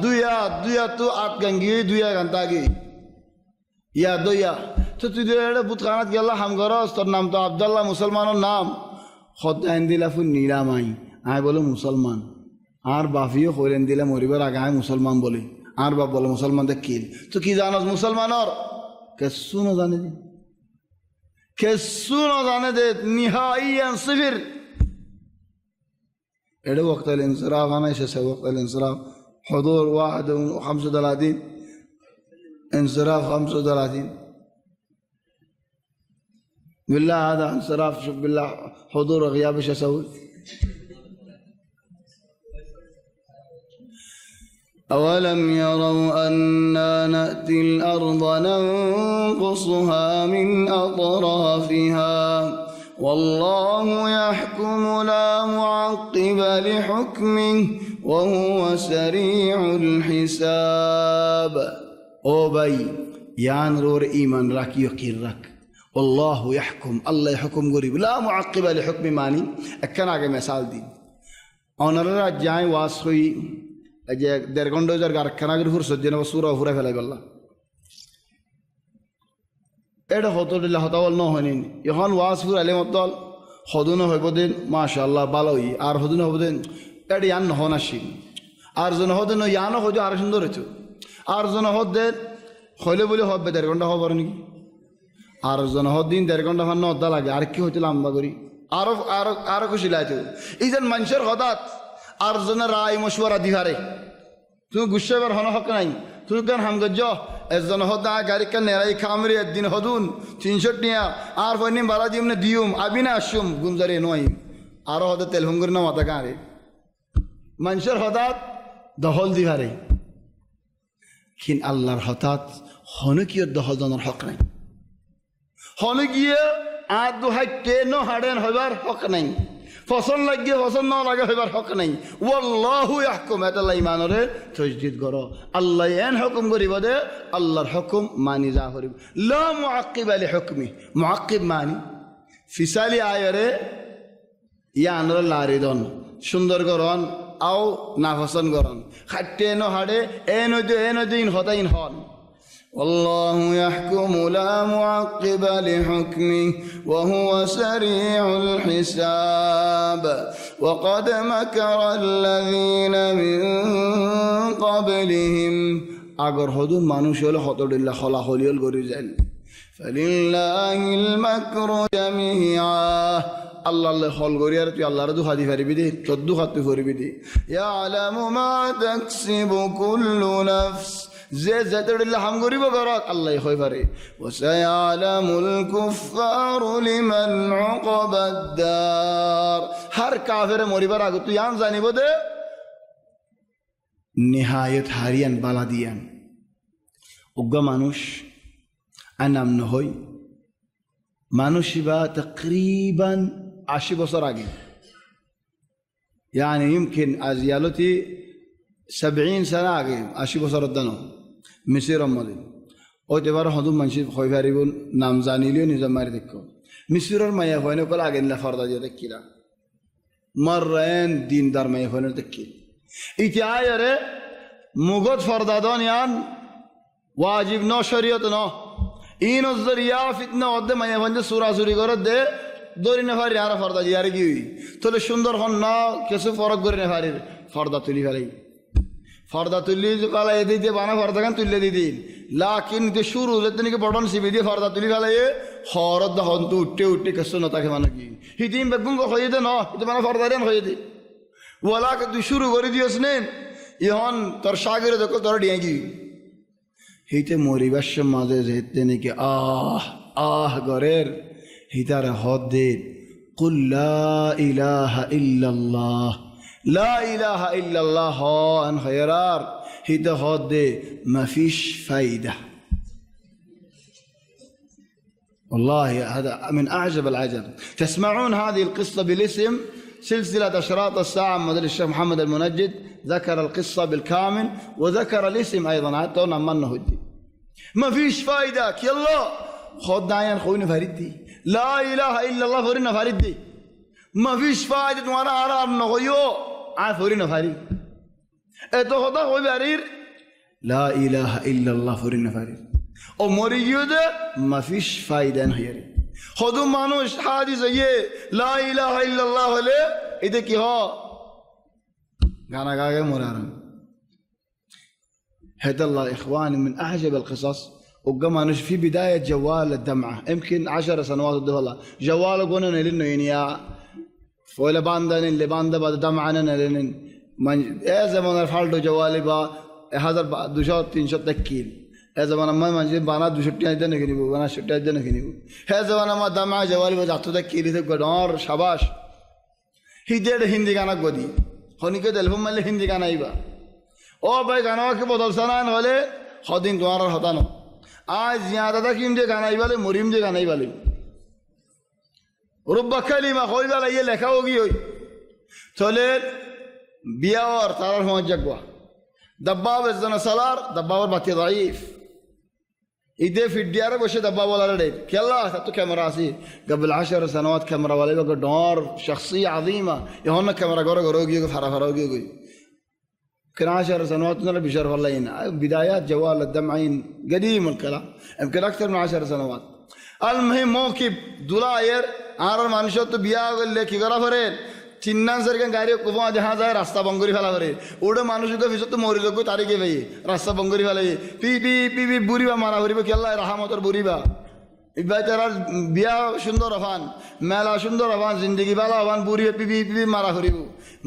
দুইয়া তো আত গঙ্গি দুইয়া গন্তাগি ইয়া দইয়া তো তুই বুত খানাত গেলা হাম গরস তোর নাম তো আব্দুল্লাহ মুসলমানের নাম খদ আইন দিলা ফুন নিরামাই আয় বলে মুসলমান আর বাফিও কইলেন দিলে মরিবার আগে আয় মুসলমান বলে আর বাপ বলে মুসলমান কিল তো কি জানোস মুসলমানর কেসু না জানে দে নিহাইয়ান সিফির এডে ওয়াক্ত আল ইনসরাফ আনা শেষে ওয়াক্ত আল ইনসরাফ حضور 35 انصراف 35 بالله هذا انصراف شوف بالله حضور وغياب ايش اسوي أولم يروا أنا نأتي الأرض ننقصها من أطرافها والله يحكم لا معقب لحكمه وهو سريع الحساب او باي يان رور ايمان راك يقين راك والله يحكم الله يحكم غريب لا معقب لحكم ماني اكن আগে مثال দি অনরা যাই ওয়াস হই যে 1.5 ঘন্টা যার কারখানা করে ফুরসত যেন সূরা ফুরা ফেলাই বললা এটা হতদিল্লাহ হতাওয়াল ন হয়নি এখন ওয়াস ফুর আলে মতল হদুন হইব দিন মাশাআল্লাহ ভালোই আর হদুন হইব দিন এটা ইয়ান নহন আসি আর জন হদেন ইয়ানো হইতো আর সুন্দর হইতো আর জন হদের হইলে বলে হবে 1.5 ঘন্টা হবার নাকি আর জন হদিন 1.5 ঘন্টা হন অদা লাগে আর কি হইতো লম্বা করি আরো খুশি লাইতো এই যে মানুষের হঠাৎ আর জন রায় মশওয়ারা দিহারে তুমি গুসাইবার হন হক নাই তুই কেন হামগজ এজন হদা গাড়ি কান নেরাই খামরি একদিন হদুন 300 টিয়া আর ফনি বারা দিমনে দিউম আবিনা আসুম গুনজারে নয় আরো হদে তেল হুঙ্গুর না মাথা গারে মানুষের হঠাৎ দহল দিহারে কিন আল্লাহর হঠাৎ হনকিয়র দহল দনার হক নাই হনকিয়ে আর দুহাইতে ন হাড়েন হইবার হক নাই ফসল লাগিয়ে ফসল না লাগে হইবার হক নাই ওয়াল্লাহু ইয়াহকুম এতাল্লাহ ইমানরে তসদিদ করো আল্লাহ এন হুকুম করিব দে আল্লাহর হুকুম মানি যা করিব লা মুআক্কিব লি হুকমি মুআক্কিব মানি ফিসালি আয়রে ইয়ানর লারিদন সুন্দর করন আও নাফসন করন খাটে ন হাড়ে এন দিন হতাইন হন والله يحكم لا معقب لحكمه وهو سريع الحساب وقد مكر الذين من قبلهم আগর হদুন মানুষ হলো হতডিল্লা খলা হলিয়ল গরি যাইল ফালিল্লাহিল মাকরু জামিআ আল্লাহ আল্লাহ হল গরি আর তুই আল্লাহর দুহা দি পারিবি দি তোর দুহা তুই করবি দি ইয়ালামু মা তাকসিবু কুল্লু নাফস যে যতডিল্লা হাম গরিব গরক আল্লাহ হই পারে ওয়াসায়ালামুল কুফফারু লিমান উকবাদ-দার হর কাফের মরিবার আগে তুই আন জানিব দে নিহায়ত হারিয়ান বালা দিয়ান উগ্র মানুষ আনাম নহই মানুষিবা তকরিবান 80 বছর আগে يعني يمكن أزيالتي 70 سنة আগে 80 বছর দানো মিসির মধ্যে ওইবার হদুম মানুষ হই পারিব নাম জানিলেও নিজে মারি দেখো মিসিরের মায়া হয় না কল আগে নিলা ফর্দা দিয়ে দেখিলা মাররেন দিনদার মায়া হয় না দেখি ইতিহারে মুগত ফরদাদন ইয়ান ওয়াজিব ন শরীয়ত ন ইন জরিয়া ফিতনা ওদে মায়া ভঞ্জে সুরাসুরি করে দে দরি না পারি আর ফর্দা জিয়ার কি তোলে সুন্দর হন না কিছু ফরক করে না পারি ফর্দা তুলি ফেলাই ফর্দা তুলি কালা এ দিতে বানা ফর্দা গান তুললে দিদিন লাকিন যে শুরু হলে নাকি বটন সিবি দিয়ে ফর্দা তুলি ফেলাই হরদ হন তো উঠে উঠে কেসো না তাকে মানে কি হিদিন বেগুন হয়ে দে ন এটা মানে ফর্দা দেন হয়ে দে ওয়ালাকে তুই শুরু করে দিয়েছ নেন ইহন তোর সাগরে দেখো তোর ডিয়াই কি হিতে মরিবার মাঝে যেতে নাকি আহ গরের হিতার হদ দে কুল লা ইলাহা ইল্লাল্লাহ লা ইলাহা ইল্লাল্লাহ হন খয়রার হিতে হদ দে মাফিশ ফায়দা والله هذا من أعجب العجب تسمعون هذه القصة بالاسم سلسلة أشراط الساعة مدير الشيخ محمد المنجد ذكر القصة بالكامل وذكر الاسم أيضا حتى منه الدين ما فيش فايدة يلا خد دايان خوينا فاردي لا إله إلا الله فورنا فاردي ما فيش فايدة وانا أرى نغيو فورنا فارد اتو خدا خوي بارير لا إله إلا الله فورنا فارد او مريو ده ما فيش فايدة نهيري خدو مانوش حادث ये لا إله إلا الله ले इधर की हो गाना गा के मुरारम هذا الله إخواني من أعجب القصص وقام مانوش في بداية جوال الدمعة يمكن 10 سنوات والله جوال قلنا لنا يعني ولا باندن اللي باند بعد دمعنا لنا من زمان الفالدو جوالي با 1200 300 تكيل هذا زمان ما منجي بانا 200 টাকা দেন কিনিব বানা 70 টাকা দেন কিনিব হে زمان ما দামা জওয়ালি বাজ আতো তা কিলি তে গডর শাবাশ হিদেড হিন্দি গানা গদি হনিকে তেলফম মালে হিন্দি গানা আইবা ও ভাই গানা কে বদল সানান হলে হদিন তোমার হতানো আজ জিয়াদা তা কিম যে গানা আইবালে মরিম যে গানা আইবালে রব্বা কালিমা কইবালে ইয়ে লেখা হোগি হই চলে বিয়ার তারার হজ্জাগবা دباب الزنا سلار دباب الباتي ضعيف إيدي في الديار بوشي دباب ولا لديد كلا خدتو كاميرا عسير قبل 10 سنوات كاميرا ولا يبقى دور شخصية عظيمة يهونا كاميرا غوروغي فرا فراغي كان 10 سنوات نلا بشرف الله هنا بدايات جوال الدمعين قديم الكلام يمكن أكثر من 10 سنوات المهم موكب دولاير عارر مانشوت بياغ اللي كي غرافرين চিন্নান সরকার গাড়ি কোপা দেখা যায় রাস্তা বঙ্গরি ফেলা করে ওটা মানুষকে ভিতর তো মরি লোক তারিখে ভাই রাস্তা বঙ্গরি ফেলাই পি পি পি পি বুড়িবা মারা ভরিব কেল্লা রাহামতর বুড়িবা ইবাই তার বিয়া সুন্দর হবান মেলা সুন্দর হবান জিন্দগি ভালো হবান বুড়ি পি পি পি মারা ভরিব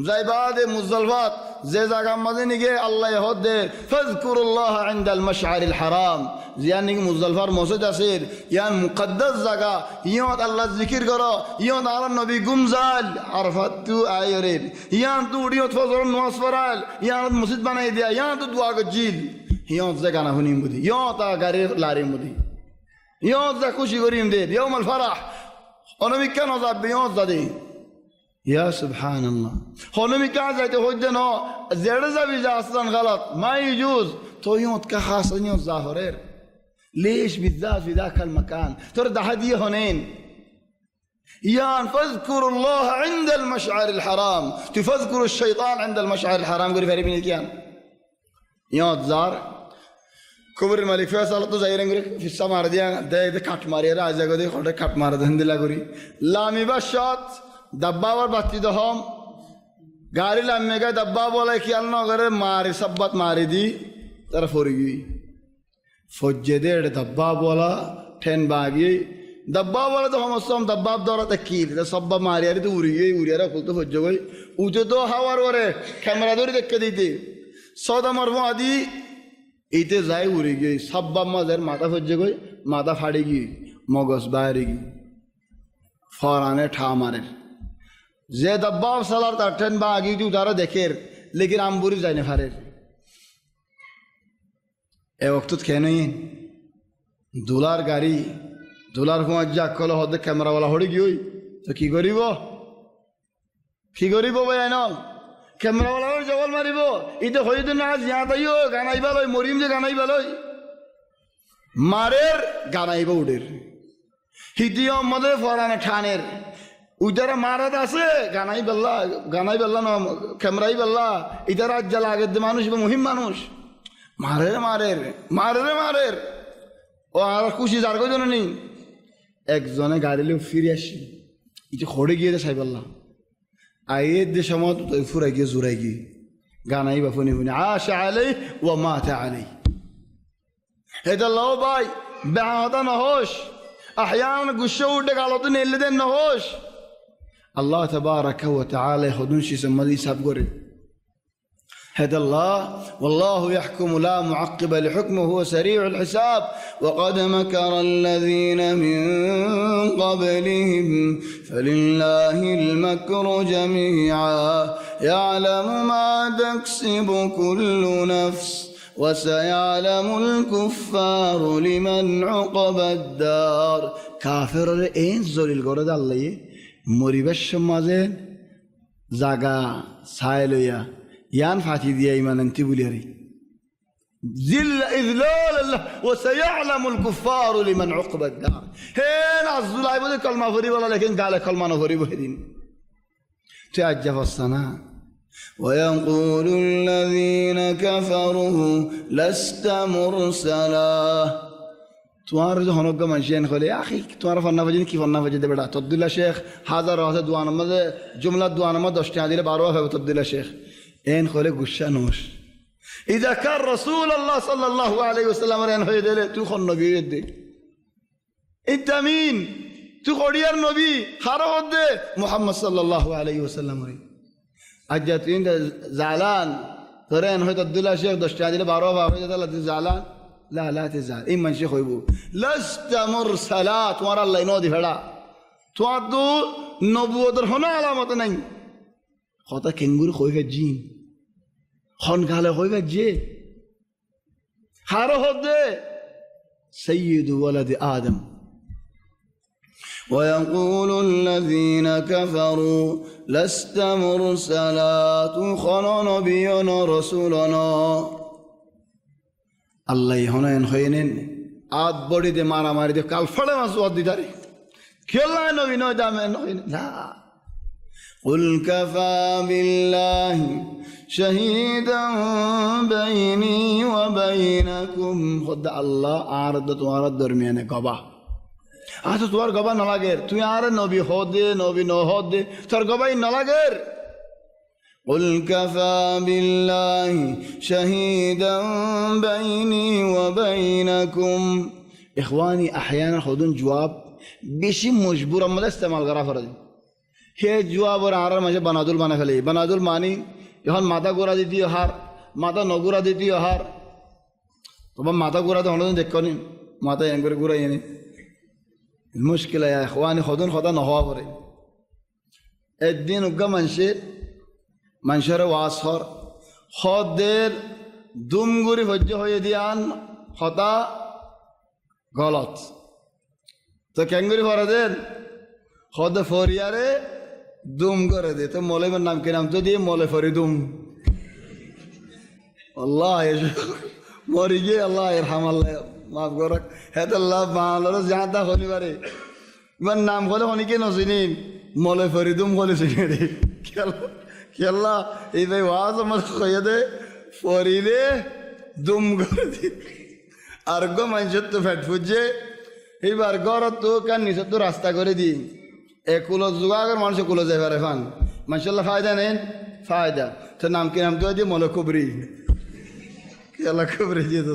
যাইবা দে মুজলফাত যে জায়গা মাঝে নিগে আল্লাহ হদ দে ফাজকুরুল্লাহ ইনদাল মাশআরিল হারাম জিয়ান নিগে মুজলফার মসজিদ আছে ইয়ান মুকদ্দাস জায়গা ইয়ত আল্লাহ জিকির করো ইয়ত আল্লাহ নবী গুমজাল আরফাত তু আয়রে ইয়ান তু উড়িয়ত ফজর নামাজ পড়াল ইয়ান মসজিদ বানাই দিয়া ইয়ান তু দোয়া গজিল ইয়ত জায়গা না হুনি মুদি ইয়ত গারে লারি মুদি ইয়ত যা খুশি করিম দে ইয়ুম আল ফরাহ অনবী কেন যাবে ইয়ত যাদে يا سبحان الله هونمي كان زيت هودنا زرزة بيجا أصلا غلط ما يجوز تويوت كخاص يوت ظاهرير ليش بالذات في ذاك المكان ترد هدية هنين يان فاذكروا الله عند المشعر الحرام تفذكروا الشيطان عند المشعر الحرام قولي فريق من الكيان يوت زار كبر الملك فيصل تو زايرين في السماء رديان ده كات ماريرا عايزة قولي خلده كات مارد هندلا قولي لامي بشات دباور باتي دهم গাড়ি লামে গায়ে দাব্বা বলে খেয়াল ন করে মারি সাব্বাত মারি দি তারা ফরি গই ফজ্জে দে দাব্বা বলা ঠেন বাগি দাব্বা বলে তো সমস্যা দাব্বা দরাতে কি সব্বা মারি আরি তো উড়িয়ারা খুলতে ফজ্জ গই উঠে তো হাওয়ার ওরে ক্যামেরা ধরে দেখতে দিতে সদা মারবো আদি এইতে যাই উড়ে গিয়ে সাব্বা মাঝের মাথা ফজ্জে গই মাথা ফাড়ি গিয়ে মগজ বাইরে গিয়ে ফরানে ঠা মারের যে দাব্বা সালার তার ঠেন বা আগি তুই তারা দেখের লেকিন আমবুরি যায় না ফারের এ ওক্তত কেন দুলার গাড়ি দুলার কুমার যা কল হদে ক্যামেরাওয়ালা হড়ে গিয়ে তো কি করিব ভাই ন ক্যামেরাওয়ালা জগল মারিব ইতে হইতো না জিয়া তাইও গানাইবা লই মরিম যে গানাইবা লই মারের গানাইবা উডের হিতিও মদে ফরানে ঠানের উইটারা মারাত আছে গানাই বেল্লা না ক্যামেরাই বেল্লা ইতারা আজ্জাল আগের যে মানুষ মহিম মানুষ মারের ও আর খুশি যার কজন নেই একজনে গাড়ি লোক ফিরে আসি ইটা খড়ে গিয়ে সাই বেল্লা আইয়ের যে সময় ফুরাই গিয়ে জোরাই গিয়ে গানাই বা ফোনে আশা আলাই ও মাথা আলাই এটা লো ভাই বেহাতা নহস আহয়ান গুসে উঠে গালতো নেলে দেন নহস الله تبارك وتعالى خدون شي سمدي ساب غوري هذا الله والله يحكم لا معقب لحكمه هو سريع الحساب وقد مكر الذين من قبلهم فلله المكر جميعا يعلم ما تكسب كل نفس وسيعلم الكفار لمن عقب الدار كافر اين زولil করে আল্লাহ মরিবেশ সমাজে জাগা ছাই লইয়া ইয়ান ফাঁকি দিয়া ইমান আনতি বলি হারি জিল্লা ইযলাল আল্লাহ ওয়া সায়ালামুল কুফার লিমান উকবা দার হে নাজুলাই বলে কলমা ভরি বলা লেকিন গালে কলমা না ভরি বহিদিন তাজ্জা ফসানা ويقول الذين كفروا لست مرسلا তোমার যে হনজ্ঞ মানুষেন হলে আখি তোমার ফন্না বাজি কি ফন্না বাজি দেবে তবদুল্লাহ শেখ হাজার হাজার দোয়া নামাজে জুমলা দোয়া নামাজ 10 টাকা দিলে 12 হবে তবদুল্লাহ শেখ এন হলে গুসা নোস ইদা কার রাসূলুল্লাহ সাল্লাল্লাহু আলাইহি ওয়াসাল্লাম এন হয়ে দিলে তুই খন নবী দে ইতামিন তুই কোডিয়ার নবী হারো দে মুহাম্মদ সাল্লাল্লাহু আলাইহি ওয়াসাল্লাম রে আজ তুই জালান তোরে এন হয় তবদুল্লাহ শেখ 10 টাকা দিলে 12 হবে তাহলে তুই জালান لا تزال إما شيخ يبو لست مرسلات ورا الله ينودي فلا توادو نبوة هنا علامة نين خاطر كنغوري خوي في الجين خان قال خوي في الجين هاره ده سيد ولد آدم ويقول الذين كفروا لست مرسلات خنا نبينا رسولنا আল্লাহ হনেন হইনেন আদ বড়ি দে মারামারি দে কাল ফড়ে মাস ওয়াদ দিদারি খেলা নবী নয় দামে নয় না কুল কাফা বিল্লাহি শাহীদান বাইনি ওয়া বাইনাকুম খুদ আল্লাহ আর তোমার দরমিয়ানে গবাহ আচ্ছা তোমার গবাহ না লাগে তুই আর নবী হদে নবী ন হদে তোর গবাই না লাগে قل كفى بالله شهيدا بيني وبينكم إخواني أحيانا خذون جواب بشي مجبور أما استعمال غرا فرد هي جواب اور عرر مجھے بنادول بنا فلي بنادول مانی يهون ماتا گورا دیتی هار ماتا نگورا دیتی هار طبعا ماتا گورا تو هنوزن دیکھونی ماتا ينگور گورا يعني المشكلة يا إخواني خذون خدا نهوا فرد الدين وقا منشير মানুষের ওয়াসর হদের দুমগুড়ি ভজ্য হয়ে দিয়ান হতা গলত তো ক্যাঙ্গুরি ভরা দেন হদ ফরিয়ারে দুম করে দে তো মলেমের নাম কি নাম তো দিয়ে মলে ফরি দুম আল্লাহ মরি গিয়ে আল্লাহ এর হামাল্লাহ মাফ করক হ্যাঁ আল্লাহ বাংলার যাহা হলি পারে ইমান নাম হলে অনেকে নচিনিম মলে ফরি দুম হলে চিনি রে খেলা এই ভাই ওয়াজ আমার কয়ে দে ফরিলে দুম করে দি আর গো মানুষের তো ফ্যাট ফুটছে এইবার ঘর তো কার নিচে তো রাস্তা করে দি এ কুলো যোগাগর মানুষ কুলো যাই পারে ফান মাসাল্লাহ ফায়দা নেন ফায়দা তো নাম কি নাম দিয়ে মলে কুবরি আল্লাহ কুবরি দিয়ে তো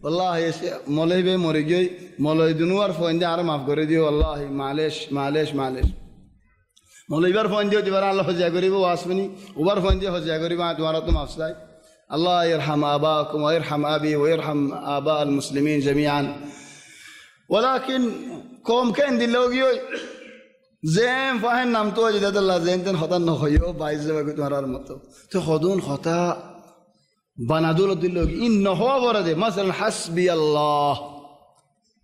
আল্লাহ এসে মলে বে মরে গিয়ে মলয় দুনু আর ফোন দিয়ে আর মাফ করে দিও আল্লাহ মালেশ মালেশ মালেশ মৌলবার ফোন দিয়ে দিবার আল্লাহ হজিয়া করিব আসবেনি ওবার ফোন দিয়ে হজিয়া করিব তোমার তো মাফ চাই আল্লাহ ইরহাম আবাকুম ওয়া ইরহাম আবি ওয়া ইরহাম আবা আল মুসলিমিন জামিআন ওয়ালাকিন কম কেন দিলেও গিয়ে জেম ফাহেন নাম তো যদি আল্লাহ জেন তেন হতা নহইও বাইজ যাবে তোমার মতো তো হদুন হতা বানাদুল দিলেও ইন নহওয়া বড় দে মাসালান হাসবি আল্লাহ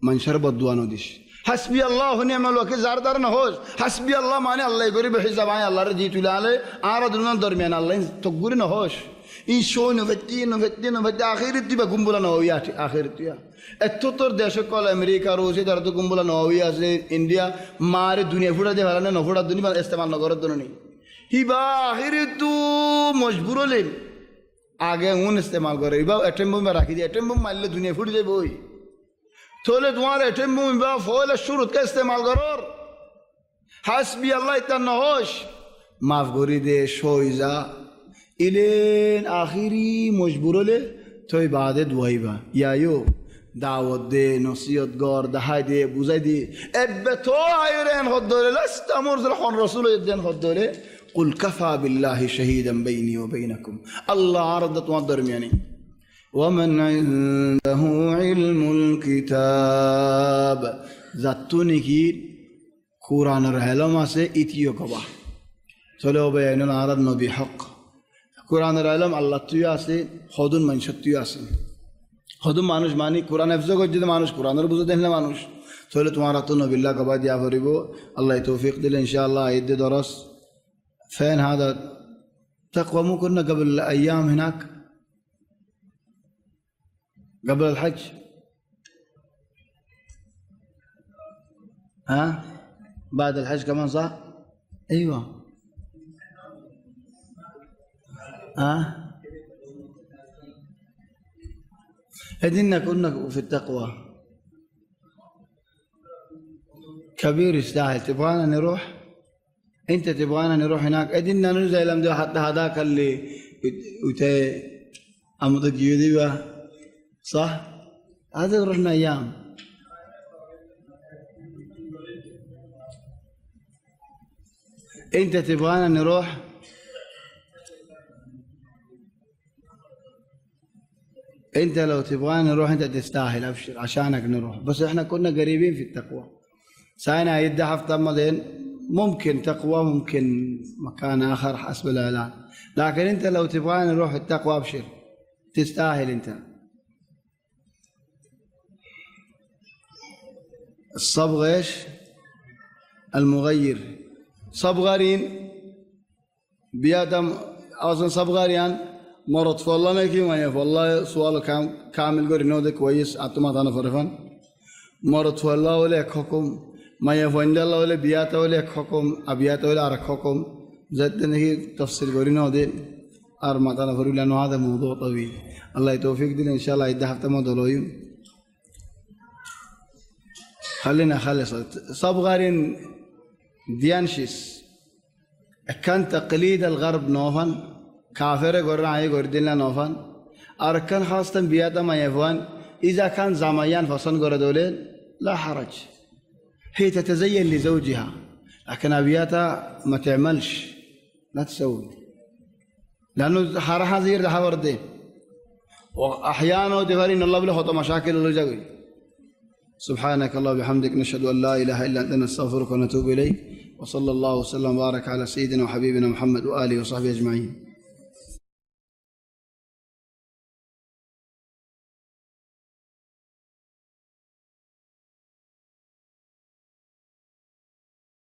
মানুষের বদুয়া নদিস হাসবি আল্লাহ নিয়ামাল ওয়াকিল যার দ্বারা না হোস হাসবি আল্লাহ মানে আল্লাহ গরিব হিসাব আয় আল্লাহর জি তুলে আলে আর দুনিয়ার দরমিয়ান আল্লাহ তকগুরি না হোস ই শো নভেত্তি আখির দিবা গুম্বুলা নই আখির তুয়া এত তোর দেশ কল আমেরিকা রয়েছে তারা তো গুম্বুলা নই আছে ইন্ডিয়া মারে দুনিয়া ফুটা দিয়ে ভালো না নফুটা দুনিয়া ইস্তেমাল নগরের জন্য নেই হিবা আখির তু মজবুর হলেন আগে উন ইস্তেমাল করে এবার অ্যাটেম বোম রাখি দিয়ে অ্যাটেম বোম মারলে দুনিয়া ফুটে যাবে ওই তোলে তোমার অ্যাটেম বোম বা ফয়েলের শুরুত কে ইস্তেমাল করর হাসবি আল্লাহ ইতার নহস মাফ করি দে সই যা ইলেন আখিরি মজবুর হলে তুই বাদে দুয়াইবা ইয়ায়ো দাওয়াত দে নসিহত গর দাহাই দে বুঝাই দে এবে তো আইরেন হদ ধরে লাস্তামর যখন রাসূল দেন হদ ধরে কুল কাফা বিল্লাহি শাহীদান বাইনি ওয়া বাইনাকুম আল্লাহ আরদ তোমার দরমিয়ানি ওয়ামান ইনদাহু ইলমুল কিতাব জাতুনি কি কুরআনের ইলম আছে ইতিও কবা চলে বাইনুল আরদ নবী হক কোরআনের আলম আল্লাহ তুই আছে হদুন মানুষ তুই আছে হদুন মানুষ মানি কোরআন হেফজ যদি মানুষ কোরআনের বুঝে দেখলে মানুষ তাহলে তোমার তো নবিল্লা কবা দিয়া ভরিব আল্লাহ তৌফিক দিলে ইনশাআল্লাহ ঈদ দরস فين هذا تقوى مو كنا قبل ايام هناك قبل الحج ها بعد الحج كمان صح ايوه هدينا كنا في التقوى كبير يستاهل تبغانا نروح انت تبغانا نروح هناك ادينا نرجع لما حتى هذاك اللي امضى جيودي صح هذا رحنا ايام انت تبغانا نروح انت لو تبغانا نروح انت تستاهل ابشر عشانك نروح بس احنا كنا قريبين في التقوى ساينا يدي حفظ مدين ممكن تقوى ممكن مكان اخر حسب الاعلان لكن انت لو تبغانا نروح التقوى ابشر تستاهل انت الصبغ ايش المغير صبغارين بيادم اصلا صبغاريان مرض والله ما كي ما والله سؤال كامل قري نودي كويس أتوما تانا فرفان مرض والله ولا حكم ما يفعل الله ولا بياته ولا حكم أبياته ولا أرك حكم زاد نهي تفسير قري نودي أرما تانا فريق لأنه هذا موضوع طويل الله يتوفيق دين إن شاء الله يدها حتى ما دلويم خلينا خلص صبغارين ديانشيس كان تقليد الغرب نوفان كافر قرنا عي قردنا نوفان أركان خاصة بياتا ما يفوان إذا كان زميان فصن قردولين لا حرج هي تتزين لزوجها لكن أبياتا ما تعملش لا تسوي لأنه حرها زير ده ورده وأحيانا دفارين الله بله خطأ مشاكل الله جاوي سبحانك الله وبحمدك نشهد أن لا إله إلا أنت نستغفرك ونتوب إليك وصلى الله وسلم وبارك على سيدنا وحبيبنا محمد وآله وصحبه أجمعين